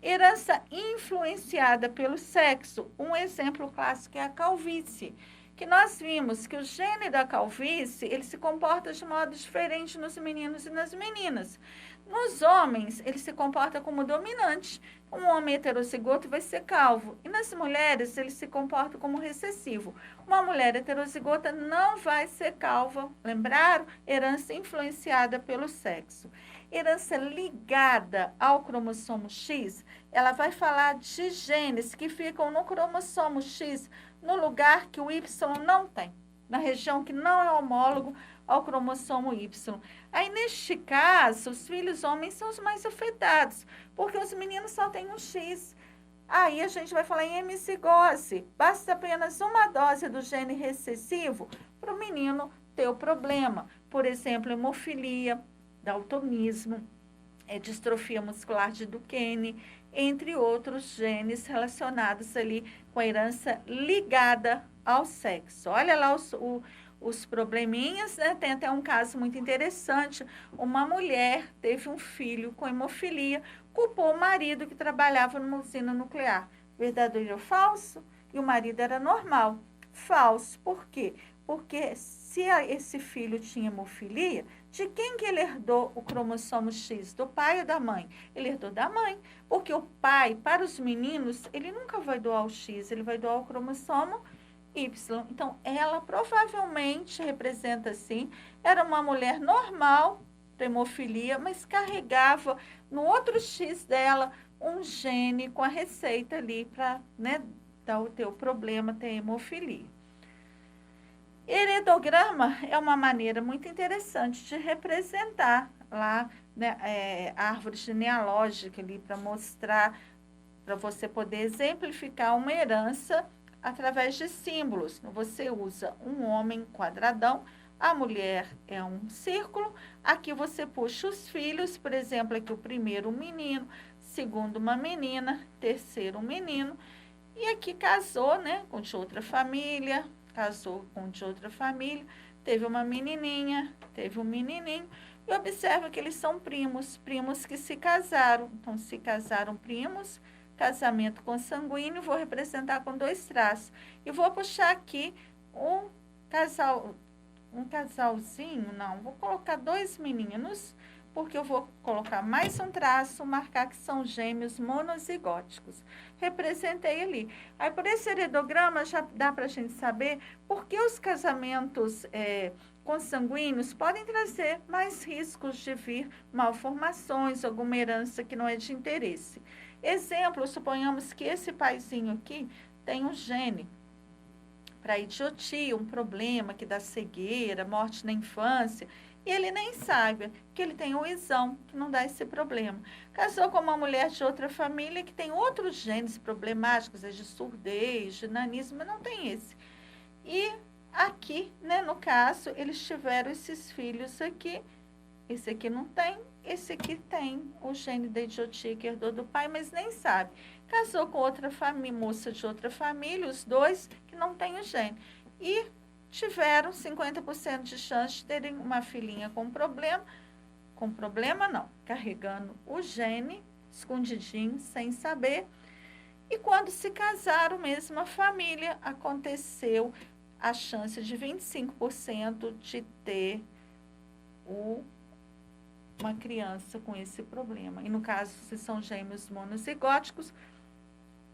Herança influenciada pelo sexo, um exemplo clássico é a calvície, que nós vimos que o gene da calvície, ele se comporta de modo diferente nos meninos e nas meninas. Nos homens, ele se comporta como dominante. Um homem heterozigoto vai ser calvo. E nas mulheres, ele se comporta como recessivo. Uma mulher heterozigota não vai ser calva. Lembraram? Herança influenciada pelo sexo. Herança ligada ao cromossomo X, ela vai falar de genes que ficam no cromossomo X, no lugar que o Y não tem, na região que não é homólogo ao cromossomo Y. Aí, neste caso, os filhos homens são os mais afetados, porque os meninos só têm um X. Aí a gente vai falar em hemizigose. Basta apenas uma dose do gene recessivo para o menino ter o problema. Por exemplo, hemofilia, daltonismo, distrofia muscular de Duchenne, entre outros genes relacionados ali com a herança ligada ao sexo. Olha lá os probleminhas, né? Tem até um caso muito interessante. Uma mulher teve um filho com hemofilia, culpou o marido que trabalhava numa usina nuclear. Verdadeiro ou falso? E o marido era normal. Falso. Por quê? Porque se esse filho tinha hemofilia, de quem que ele herdou o cromossomo X? Do pai ou da mãe? Ele herdou da mãe, porque o pai, para os meninos, ele nunca vai doar o X, ele vai doar o cromossomo Y. Então, ela provavelmente representa, assim, era uma mulher normal, de hemofilia, mas carregava no outro X dela um gene com a receita ali para, né, dar o teu problema, ter hemofilia. Heredograma é uma maneira muito interessante de representar lá, né, a árvore genealógica ali para mostrar, para você poder exemplificar uma herança através de símbolos. Você usa um homem quadradão, a mulher é um círculo, aqui você puxa os filhos, por exemplo, aqui o primeiro um menino, segundo uma menina, terceiro um menino, e aqui casou, né, com de outra família, casou com de outra família, teve uma menininha, teve um menininho, e observa que eles são primos, primos que se casaram. Então, se casaram primos, casamento consanguíneo, vou representar com 2 traços. E vou puxar aqui um casalzinho, não, vou colocar 2 meninos, porque eu vou colocar mais um traço, marcar que são gêmeos monozigóticos. Representei ali. Aí, por esse heredograma, já dá para a gente saber por que os casamentos consanguíneos podem trazer mais riscos de vir malformações, alguma herança que não é de interesse. Exemplo, suponhamos que esse paizinho aqui tem um gene para idiotia, um problema que dá cegueira, morte na infância. e ele nem sabe que ele tem o isão, que não dá esse problema. Casou com uma mulher de outra família que tem outros genes problemáticos, é de surdez, de nanismo, mas não tem esse. E aqui, né, no caso, eles tiveram esses filhos aqui. Esse aqui não tem, esse aqui tem o gene da idiotia que herdou do pai, mas nem sabe. Casou com outra família, moça de outra família, os dois que não têm o gene. E tiveram 50% de chance de terem uma filhinha com problema não, carregando o gene, escondidinho, sem saber. E quando se casaram, mesma família, aconteceu a chance de 25% de ter uma criança com esse problema. E no caso, se são gêmeos monozigóticos,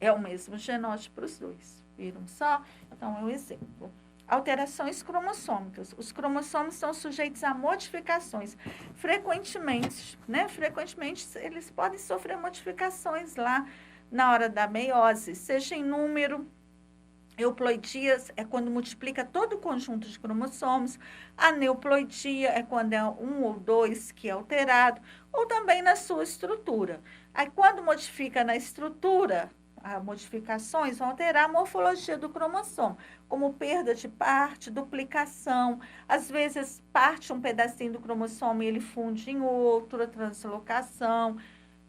é o mesmo genótipo para os dois. Viram só? Então, é um exemplo. Alterações cromossômicas. Os cromossomos são sujeitos a modificações. Frequentemente, eles podem sofrer modificações lá na hora da meiose, seja em número. Euploidias é quando multiplica todo o conjunto de cromossomos. Aneuploidia é quando é um ou dois que é alterado, ou também na sua estrutura. Aí, quando modifica na estrutura, as modificações vão alterar a morfologia do cromossomo, como perda de parte, duplicação. Às vezes, parte um pedacinho do cromossomo e ele funde em outro, translocação,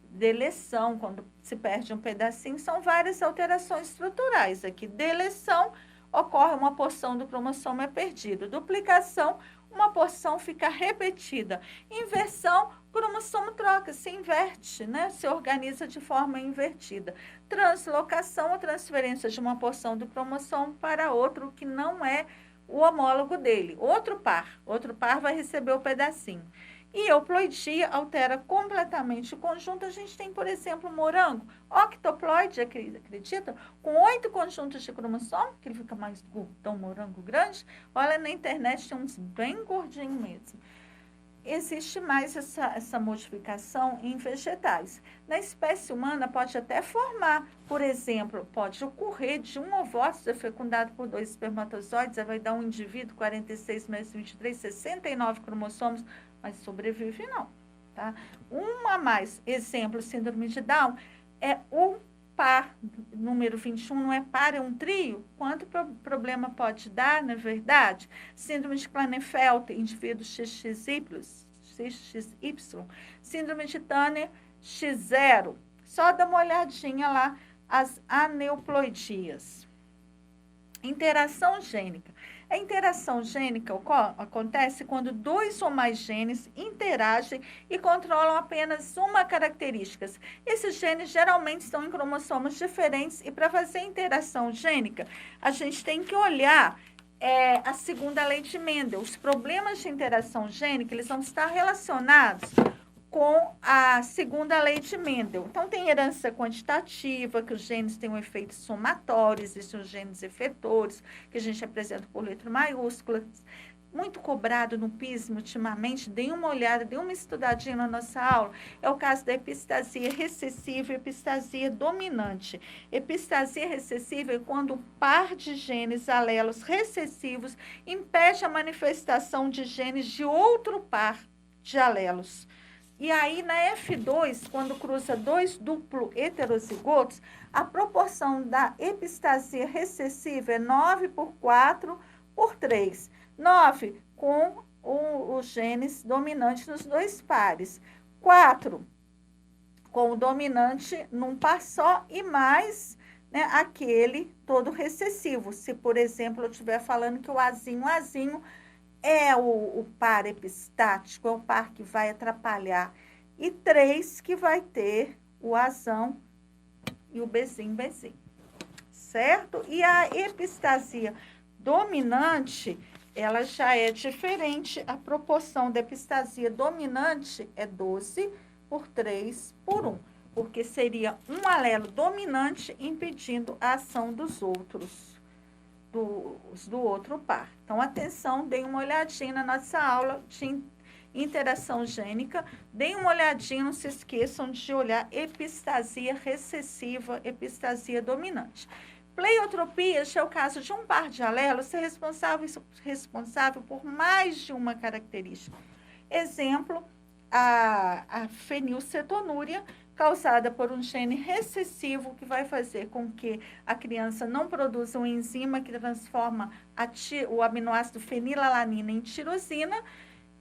deleção, quando se perde um pedacinho, são várias alterações estruturais. Aqui, deleção, ocorre uma porção do cromossomo é perdida. Duplicação, uma porção fica repetida. Inversão, o cromossomo troca, se inverte, né? Se organiza de forma invertida. Translocação, a transferência de uma porção do cromossomo para outro que não é o homólogo dele. Outro par vai receber o pedacinho. E euploidia altera completamente o conjunto. A gente tem, por exemplo, morango, octoploide, acredita? Com 8 conjuntos de cromossomo, que ele fica mais gordão, morango grande. Olha, na internet tem uns bem gordinhos mesmo. Existe mais essa modificação em vegetais. Na espécie humana pode até formar, por exemplo, pode ocorrer de um ovócito ser fecundado por 2 espermatozoides, vai dar um indivíduo, 46 mais 23, 69 cromossomos, mas sobrevive não, tá? Um a mais, exemplo, síndrome de Down, é um par, número 21 não é par, é um trio. Quanto problema pode dar, na verdade? Síndrome de Klinefelter, indivíduo XXY, síndrome de Turner, X0. Só dá uma olhadinha lá, as aneuploidias. Interação gênica. A interação gênica acontece quando 2 ou mais genes interagem e controlam apenas uma característica. Esses genes geralmente estão em cromossomos diferentes e para fazer interação gênica, a gente tem que olhar a segunda lei de Mendel. Os problemas de interação gênica, eles vão estar relacionados com a segunda lei de Mendel. Então, tem herança quantitativa, que os genes têm um efeito somatório, existem os genes efetores, que a gente apresenta por letra maiúscula. Muito cobrado no PISM ultimamente, dê uma olhada, dê uma estudadinha na nossa aula, é o caso da epistasia recessiva e epistasia dominante. Epistasia recessiva é quando um par de genes alelos recessivos impede a manifestação de genes de outro par de alelos. E aí, na F2, quando cruza 2 duplo heterozigotos, a proporção da epistasia recessiva é 9 por 4 por 3. 9 com os genes dominantes nos 2 pares. 4 com o dominante num par só e mais, né, aquele todo recessivo. Se, por exemplo, eu estiver falando que o Azinho é o par epistático, é o par que vai atrapalhar. E 3 que vai ter o Azão e o Bzinho. Certo? E a epistasia dominante, ela já é diferente. A proporção da epistasia dominante é 12 por 3 por 1. Porque seria um alelo dominante impedindo a ação dos outros. Do outro par. Então, atenção, deem uma olhadinha na nossa aula de interação gênica, deem uma olhadinha, não se esqueçam de olhar epistasia recessiva, epistasia dominante. Pleiotropia é o caso de um par de alelos ser responsável por mais de uma característica. Exemplo, a fenilcetonúria, causada por um gene recessivo que vai fazer com que a criança não produza uma enzima que transforma o aminoácido fenilalanina em tirosina,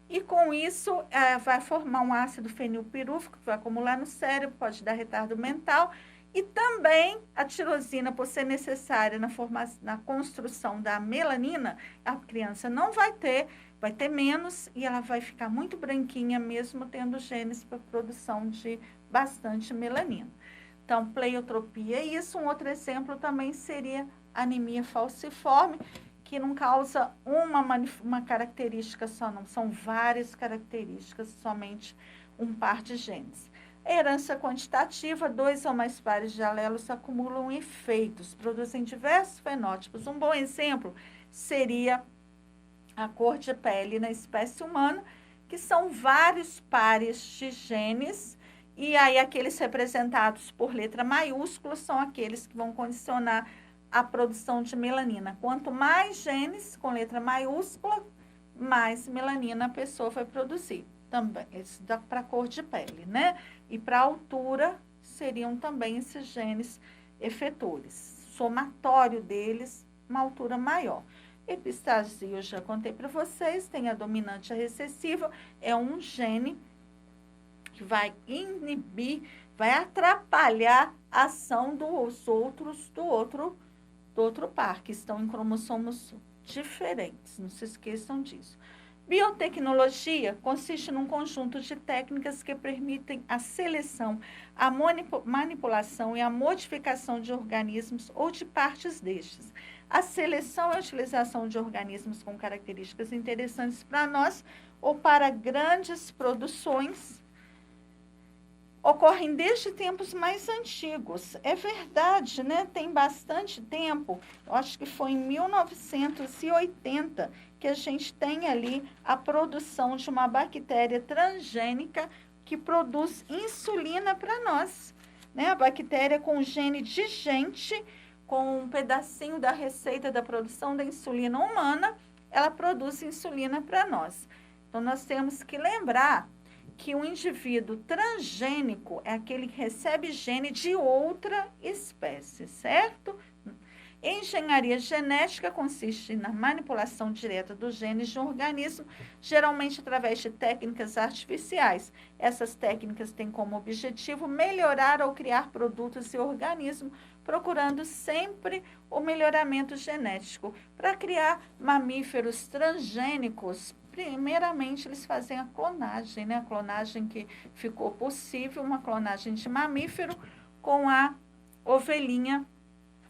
e com isso vai formar um ácido fenilpirúvico que vai acumular no cérebro, pode dar retardo mental, e também a tirosina, por ser necessária na construção da melanina, a criança não vai ter menos, e ela vai ficar muito branquinha, mesmo tendo genes para produção de bastante melanina. Então, pleiotropia é isso. Um outro exemplo também seria anemia falciforme, que não causa uma característica só, não. São várias características, somente um par de genes. Herança quantitativa, 2 ou mais pares de alelos acumulam efeitos, produzem diversos fenótipos. Um bom exemplo seria a cor de pele na espécie humana, que são vários pares de genes, e aí aqueles representados por letra maiúscula são aqueles que vão condicionar a produção de melanina. Quanto mais genes com letra maiúscula, mais melanina a pessoa vai produzir. Também, isso dá para a cor de pele, né? E para a altura, seriam também esses genes efetores. Somatório deles, uma altura maior. Epistasia, eu já contei para vocês, tem a dominante e a recessiva, é um gene que vai inibir, vai atrapalhar a ação dos outros do outro par, que estão em cromossomos diferentes, não se esqueçam disso. Biotecnologia consiste num conjunto de técnicas que permitem a seleção, a manipulação e a modificação de organismos ou de partes destes. A seleção e a utilização de organismos com características interessantes para nós ou para grandes produções ocorrem desde tempos mais antigos. É verdade, né? Tem bastante tempo. Eu acho que foi em 1980 que a gente tem ali a produção de uma bactéria transgênica que produz insulina para nós, né? A bactéria com gene de gente, com um pedacinho da receita da produção da insulina humana, ela produz insulina para nós. Então, nós temos que lembrar que um indivíduo transgênico é aquele que recebe gene de outra espécie, certo? Engenharia genética consiste na manipulação direta dos genes de um organismo, geralmente através de técnicas artificiais. Essas técnicas têm como objetivo melhorar ou criar produtos e organismos, procurando sempre o melhoramento genético. Para criar mamíferos transgênicos, primeiramente, eles fazem a clonagem, né? A clonagem que ficou possível, uma clonagem de mamífero com a ovelhinha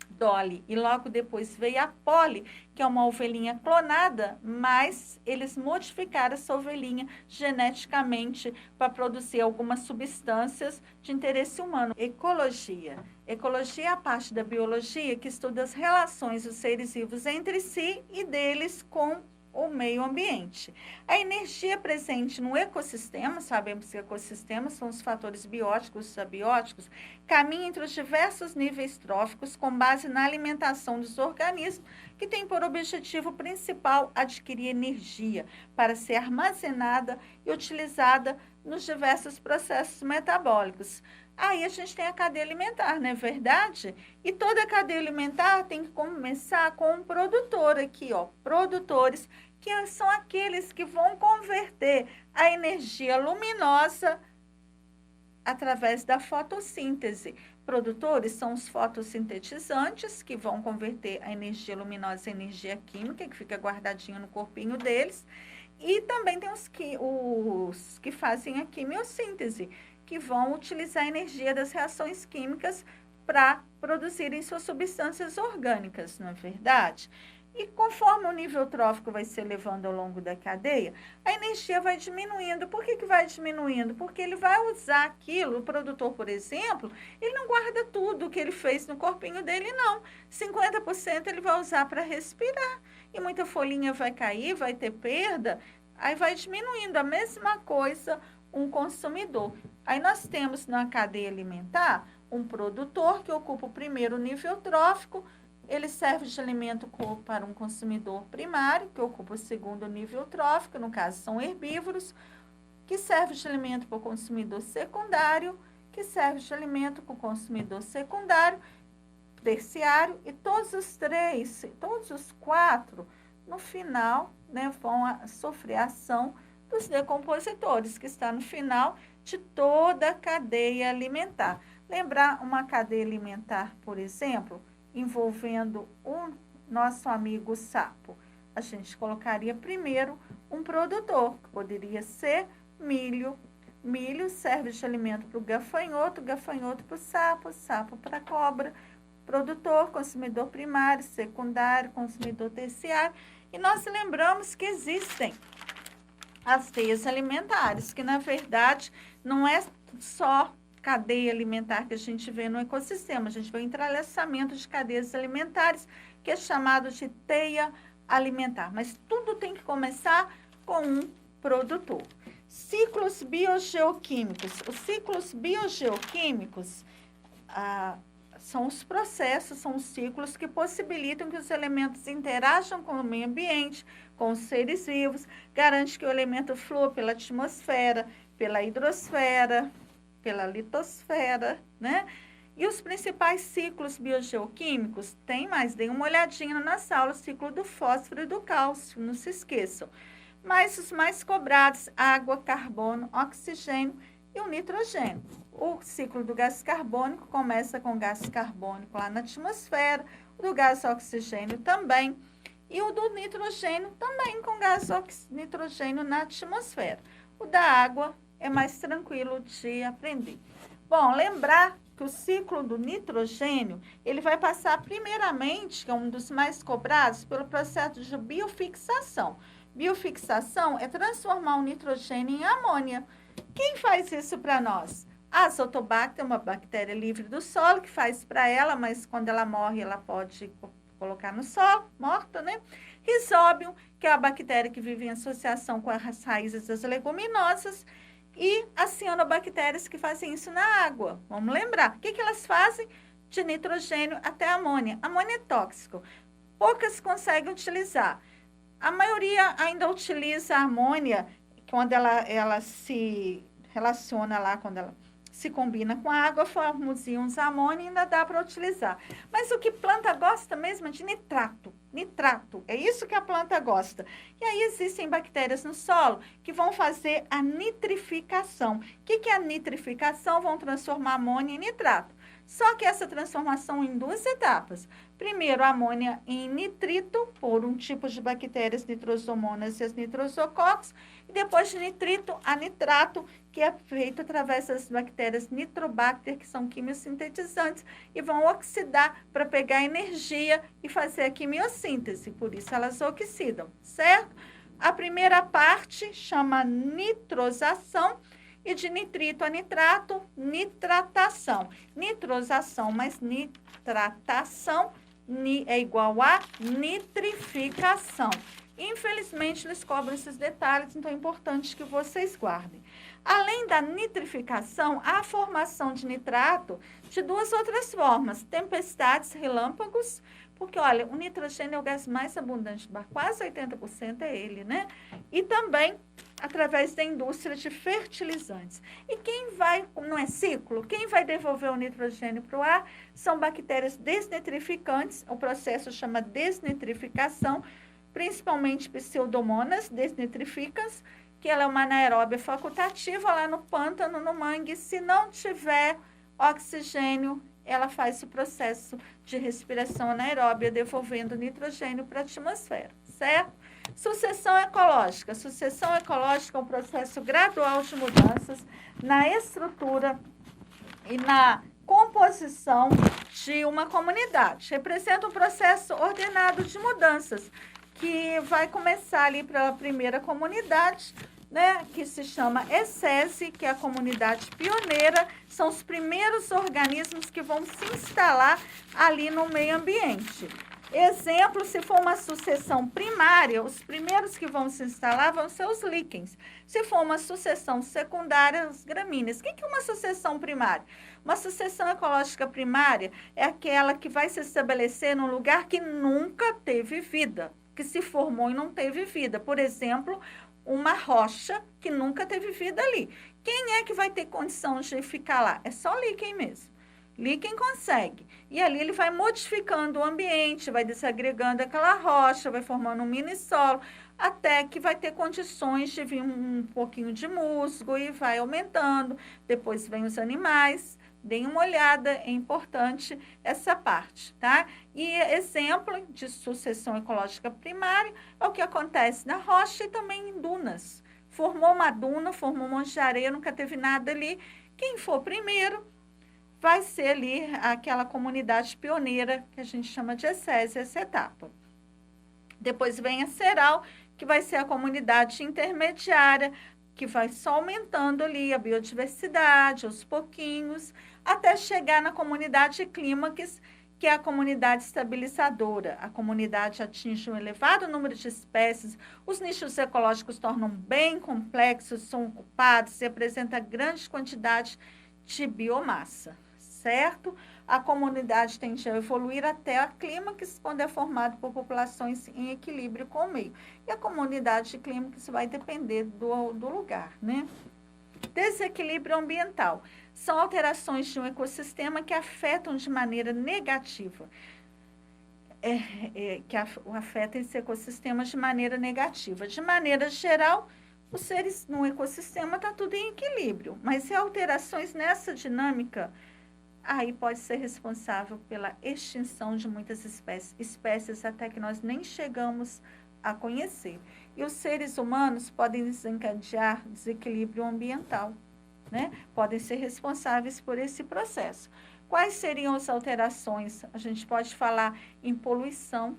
Dolly. E logo depois veio a Polly, que é uma ovelhinha clonada, mas eles modificaram essa ovelhinha geneticamente para produzir algumas substâncias de interesse humano. Ecologia. Ecologia é a parte da biologia que estuda as relações dos seres vivos entre si e deles com o meio ambiente. A energia presente no ecossistema, sabemos que ecossistemas são os fatores bióticos e abióticos, caminha entre os diversos níveis tróficos com base na alimentação dos organismos, que tem por objetivo principal adquirir energia para ser armazenada e utilizada nos diversos processos metabólicos. Aí a gente tem a cadeia alimentar, não é verdade? E toda a cadeia alimentar tem que começar com um produtor aqui, ó, produtores, que são aqueles que vão converter a energia luminosa através da fotossíntese. Produtores são os fotossintetizantes, que vão converter a energia luminosa em energia química, que fica guardadinho no corpinho deles. E também tem os que fazem a quimiossíntese, que vão utilizar a energia das reações químicas para produzirem suas substâncias orgânicas, não é verdade? E conforme o nível trófico vai se elevando ao longo da cadeia, a energia vai diminuindo. Por que vai diminuindo? Porque ele vai usar aquilo, o produtor, por exemplo, ele não guarda tudo que ele fez no corpinho dele, não. 50% ele vai usar para respirar. E muita folhinha vai cair, vai ter perda, aí vai diminuindo. A mesma coisa um consumidor. Aí nós temos na cadeia alimentar um produtor que ocupa o primeiro nível trófico, ele serve de alimento para um consumidor primário, que ocupa o segundo nível trófico, no caso são herbívoros. que serve de alimento para o consumidor secundário, que serve de alimento para o consumidor secundário, terciário, e todos os 4, no final, né, vão sofrer a ação dos decompositores, que está no final de toda a cadeia alimentar. Lembrar uma cadeia alimentar, por exemplo, envolvendo o nosso amigo sapo. A gente colocaria primeiro um produtor, que poderia ser milho. Milho serve de alimento para o gafanhoto, gafanhoto para o sapo para a cobra, produtor, consumidor primário, secundário, consumidor terciário. E nós lembramos que existem as teias alimentares, que na verdade não é só cadeia alimentar que a gente vê no ecossistema, a gente vê o entrelaçamento de cadeias alimentares, que é chamado de teia alimentar. Mas tudo tem que começar com um produtor. Ciclos biogeoquímicos. Os ciclos biogeoquímicos são os processos, são os ciclos que possibilitam que os elementos interajam com o meio ambiente, com os seres vivos, garante que o elemento flua pela atmosfera, pela hidrosfera, pela litosfera, né? E os principais ciclos biogeoquímicos, tem mais, dê uma olhadinha na sala, o ciclo do fósforo e do cálcio, não se esqueçam. Mas os mais cobrados, água, carbono, oxigênio e o nitrogênio. O ciclo do gás carbônico começa com gás carbônico lá na atmosfera, o do gás oxigênio também, e o do nitrogênio também com gás nitrogênio na atmosfera. O da água é mais tranquilo de aprender. Bom, lembrar que o ciclo do nitrogênio, ele vai passar primeiramente, que é um dos mais cobrados, pelo processo de biofixação. Biofixação é transformar o nitrogênio em amônia. Quem faz isso para nós? A Azotobacter, uma bactéria livre do solo, que faz para ela, mas quando ela morre, ela pode colocar no solo, morta, né? Rhizóbio, que é a bactéria que vive em associação com as raízes das leguminosas, e as cianobactérias que fazem isso na água. Vamos lembrar. O que elas fazem? De nitrogênio até amônia. Amônia é tóxico. Poucas conseguem utilizar. A maioria ainda utiliza a amônia quando ela se relaciona lá, quando ela se combina com a água, forma os íons amônia e ainda dá para utilizar. Mas o que planta gosta mesmo é de nitrato. Nitrato, é isso que a planta gosta. E aí existem bactérias no solo que vão fazer a nitrificação. O que é a nitrificação? Vão transformar amônia em nitrato. Só que essa transformação em 2 etapas. Primeiro, a amônia em nitrito, por um tipo de bactérias nitrosomonas e as nitrosococos, e depois de nitrito a nitrato, que é feito através das bactérias nitrobacter, que são quimiosintetizantes, e vão oxidar para pegar energia e fazer a quimiossíntese, por isso elas oxidam, certo? A primeira parte chama nitrosação, e de nitrito a nitrato, nitratação. Nitrosação mais nitratação é igual a nitrificação. Infelizmente, eles cobram esses detalhes, então é importante que vocês guardem. Além da nitrificação, há a formação de nitrato de 2 outras formas. Tempestades, relâmpagos, porque, olha, o nitrogênio é o gás mais abundante do ar, quase 80% é ele, né? E também através da indústria de fertilizantes. E quem vai, não é ciclo, quem vai devolver o nitrogênio para o ar são bactérias desnitrificantes, o processo chama desnitrificação, principalmente pseudomonas desnitrificans, que ela é uma anaeróbia facultativa lá no pântano, no mangue. Se não tiver oxigênio, ela faz o processo de respiração anaeróbia, devolvendo nitrogênio para a atmosfera, certo? Sucessão ecológica. Sucessão ecológica é um processo gradual de mudanças na estrutura e na composição de uma comunidade. Representa um processo ordenado de mudanças, que vai começar ali pela primeira comunidade, né, que se chama ESSESI, que é a comunidade pioneira, são os primeiros organismos que vão se instalar ali no meio ambiente. Exemplo, se for uma sucessão primária, os primeiros que vão se instalar vão ser os líquens. Se for uma sucessão secundária, as gramíneas. O que é uma sucessão primária? Uma sucessão ecológica primária é aquela que vai se estabelecer num lugar que nunca teve vida, que se formou e não teve vida. Por exemplo, uma rocha que nunca teve vida ali. Quem é que vai ter condição de ficar lá? É só líquen mesmo. Líquen consegue. E ali ele vai modificando o ambiente, vai desagregando aquela rocha, vai formando um mini solo, até que vai ter condições de vir um pouquinho de musgo e vai aumentando. Depois vem os animais. Deem uma olhada, é importante essa parte, tá? E exemplo de sucessão ecológica primária é o que acontece na rocha e também em dunas. Formou uma duna, formou um monte de areia, nunca teve nada ali. Quem for primeiro vai ser ali aquela comunidade pioneira que a gente chama de ESSESI, essa etapa. Depois vem a Ceral, que vai ser a comunidade intermediária, que vai só aumentando ali a biodiversidade, aos pouquinhos, até chegar na comunidade clímax, que é a comunidade estabilizadora. A comunidade atinge um elevado número de espécies, os nichos ecológicos tornam bem complexos, são ocupados e apresenta grande quantidade de biomassa, certo? A comunidade tende a evoluir até a clímax, quando é formado por populações em equilíbrio com o meio. E a comunidade de clímax vai depender do lugar, né? Desequilíbrio ambiental. São alterações de um ecossistema que afetam de maneira negativa. Afetam esse ecossistema de maneira negativa. De maneira geral, os seres no ecossistema está tudo em equilíbrio, mas se alterações nessa dinâmica, aí pode ser responsável pela extinção de muitas espécies até que nós nem chegamos a conhecer. E os seres humanos podem desencadear desequilíbrio ambiental, né? Podem ser responsáveis por esse processo. Quais seriam as alterações? A gente pode falar em poluição,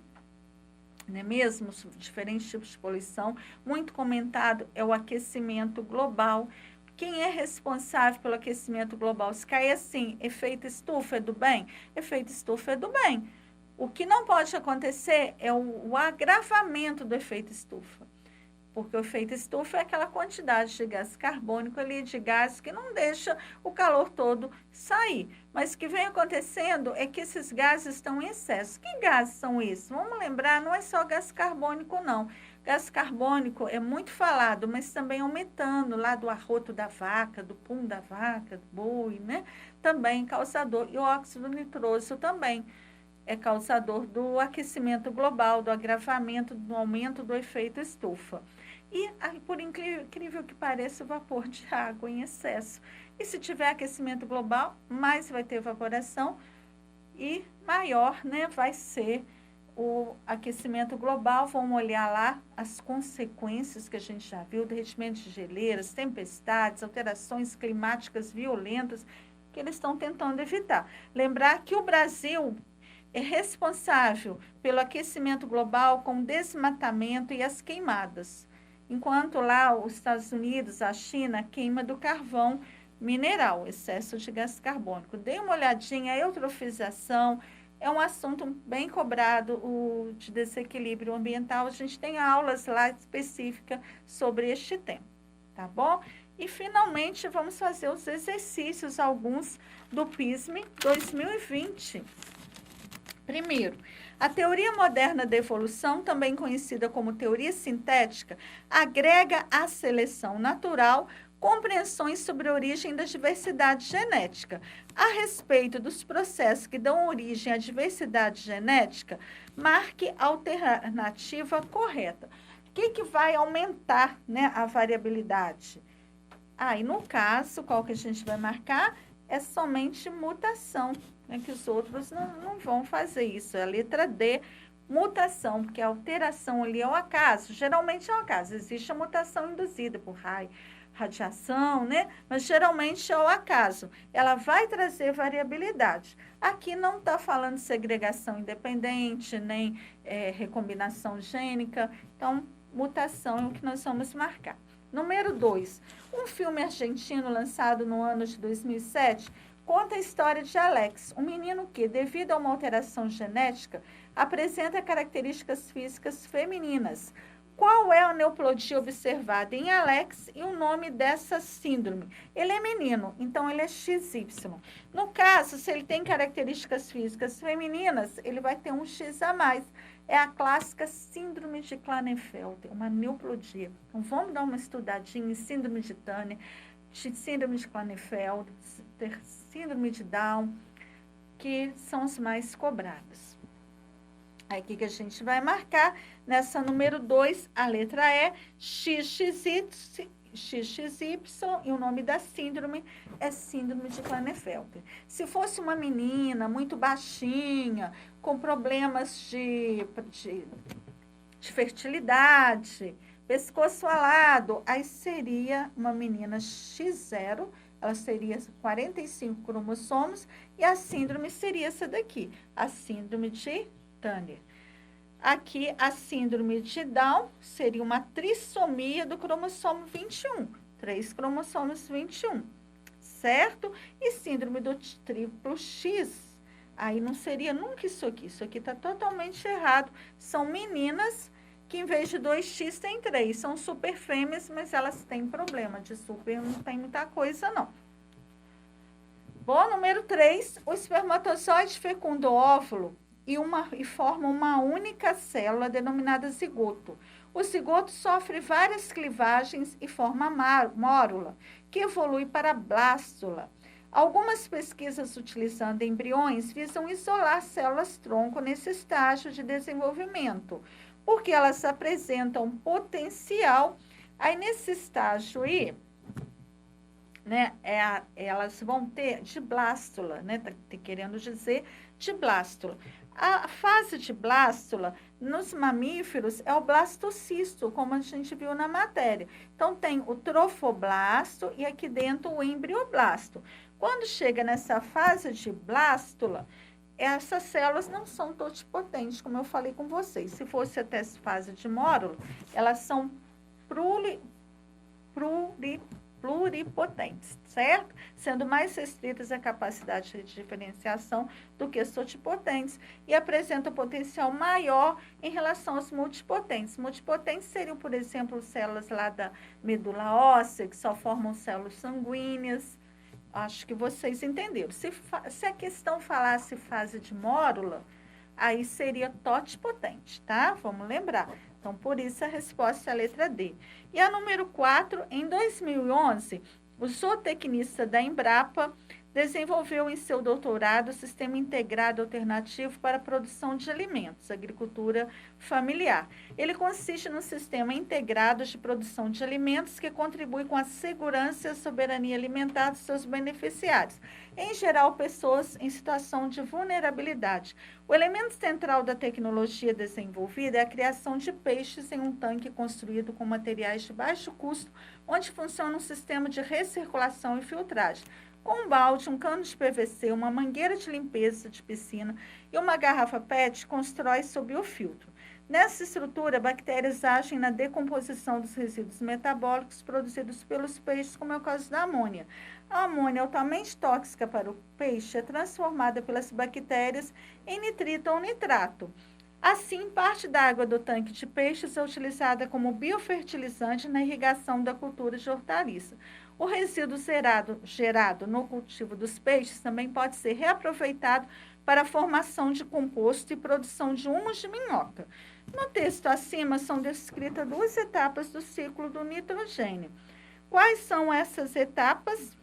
não é mesmo? Diferentes tipos de poluição. Muito comentado é o aquecimento global. Quem é responsável pelo aquecimento global? Se cair assim, efeito estufa é do bem? Efeito estufa é do bem. O que não pode acontecer é o agravamento do efeito estufa. Porque o efeito estufa é aquela quantidade de gás carbônico ali, de gás que não deixa o calor todo sair. Mas o que vem acontecendo é que esses gases estão em excesso. Que gases são esses? Vamos lembrar, não é só gás carbônico, não. Gás carbônico é muito falado, mas também o metano, lá do arroto da vaca, do pum da vaca, do boi, né? Também causador. E o óxido nitroso também é causador do aquecimento global, do agravamento, do aumento do efeito estufa. E, por incrível que pareça, o vapor de água em excesso. E se tiver aquecimento global, mais vai ter evaporação e maior, né, vai ser o aquecimento global. Vamos olhar lá as consequências que a gente já viu, derretimento de geleiras, tempestades, alterações climáticas violentas, que eles estão tentando evitar. Lembrar que o Brasil é responsável pelo aquecimento global com o desmatamento e as queimadas. Enquanto lá os Estados Unidos, a China, queima do carvão mineral, excesso de gás carbônico. Dê uma olhadinha, a eutrofização é um assunto bem cobrado, o de desequilíbrio ambiental. A gente tem aulas lá específicas sobre este tema, tá bom? E, finalmente, vamos fazer os exercícios, alguns do PISM 2020. Primeiro, a teoria moderna da evolução, também conhecida como teoria sintética, agrega à seleção natural compreensões sobre a origem da diversidade genética. A respeito dos processos que dão origem à diversidade genética, marque a alternativa correta. O que vai aumentar, né, a variabilidade? E no caso, qual que a gente vai marcar? É somente mutação, né, que os outros não vão fazer isso. É a letra D, mutação, porque a alteração ali é o acaso. Geralmente é o acaso. Existe a mutação induzida por radiação, né? Mas geralmente é o acaso. Ela vai trazer variabilidade. Aqui não está falando de segregação independente, nem recombinação gênica. Então, mutação é o que nós vamos marcar. Número 2. Um filme argentino lançado no ano de 2007 conta a história de Alex, um menino que, devido a uma alteração genética, apresenta características físicas femininas. Qual é a aneuplodia observada em Alex e o nome dessa síndrome? Ele é menino, então ele é XY. No caso, se ele tem características físicas femininas, ele vai ter um X a mais. É a clássica síndrome de Klinefelter, uma aneuplodia. Então, vamos dar uma estudadinha em síndrome de Turner, síndrome de Klinefelter, síndrome de Down, que são os mais cobrados. Aí, o que a gente vai marcar? Nessa número 2, a letra E, XXY, e o nome da síndrome é síndrome de Klinefelter. Se fosse uma menina muito baixinha, com problemas de fertilidade, pescoço alado, aí seria uma menina X0, ela seria 45 cromossomos, e a síndrome seria essa daqui, a síndrome de Turner. Aqui, a síndrome de Down seria uma trissomia do cromossomo 21, 3 cromossomos 21, certo? E síndrome do triplo X, aí não seria nunca isso aqui está totalmente errado. São meninas que em vez de 2X tem 3, são super fêmeas, mas elas têm problema de super, não tem muita coisa não. Bom, número 3, o espermatozoide fecunda o óvulo e forma uma única célula denominada zigoto. O zigoto sofre várias clivagens e forma mórula, que evolui para blástula. Algumas pesquisas utilizando embriões visam isolar células-tronco nesse estágio de desenvolvimento, porque elas apresentam potencial. Aí, nesse estágio aí, né, elas vão ter de blástula, né, tá querendo dizer de blástula. A fase de blástula, nos mamíferos, é o blastocisto, como a gente viu na matéria. Então, tem o trofoblasto e aqui dentro o embrioblasto. Quando chega nessa fase de blástula, essas células não são totipotentes, como eu falei com vocês. Se fosse até essa fase de módulo, elas são pluripotentes, certo? Sendo mais restritas a capacidade de diferenciação do que as totipotentes e apresentam potencial maior em relação aos multipotentes. Multipotentes seriam, por exemplo, células lá da medula óssea, que só formam células sanguíneas. Acho que vocês entenderam. Se a questão falasse fase de mórula, aí seria totipotente, tá? Vamos lembrar. Então, por isso a resposta é a letra D. E a número 4, em 2011, o zootecnista da Embrapa desenvolveu em seu doutorado o Sistema Integrado Alternativo para a Produção de Alimentos, Agricultura Familiar. Ele consiste num sistema integrado de produção de alimentos que contribui com a segurança e a soberania alimentar dos seus beneficiários, em geral, pessoas em situação de vulnerabilidade. O elemento central da tecnologia desenvolvida é a criação de peixes em um tanque construído com materiais de baixo custo, onde funciona um sistema de recirculação e filtragem. Com um balde, um cano de PVC, uma mangueira de limpeza de piscina e uma garrafa PET, constrói sob o filtro. Nessa estrutura, bactérias agem na decomposição dos resíduos metabólicos produzidos pelos peixes, como é o caso da amônia. A amônia, altamente tóxica para o peixe, é transformada pelas bactérias em nitrito ou nitrato. Assim, parte da água do tanque de peixes é utilizada como biofertilizante na irrigação da cultura de hortaliça. O resíduo gerado no cultivo dos peixes também pode ser reaproveitado para a formação de composto e produção de humus de minhoca. No texto acima são descritas 2 etapas do ciclo do nitrogênio. Quais são essas etapas?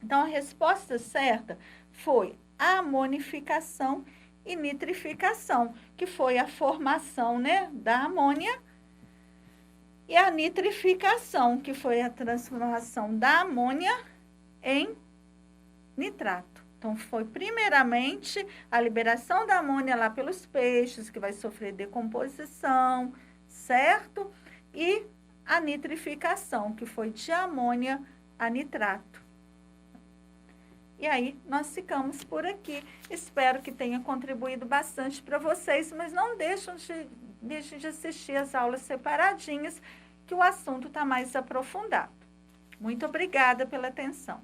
Então, a resposta certa foi a amonificação e nitrificação, que foi a formação, né, da amônia, e a nitrificação, que foi a transformação da amônia em nitrato. Então, foi primeiramente a liberação da amônia lá pelos peixes, que vai sofrer decomposição, certo? E a nitrificação, que foi de amônia a nitrato. E aí, nós ficamos por aqui. Espero que tenha contribuído bastante para vocês, mas não deixem de assistir as aulas separadinhas, que o assunto está mais aprofundado. Muito obrigada pela atenção.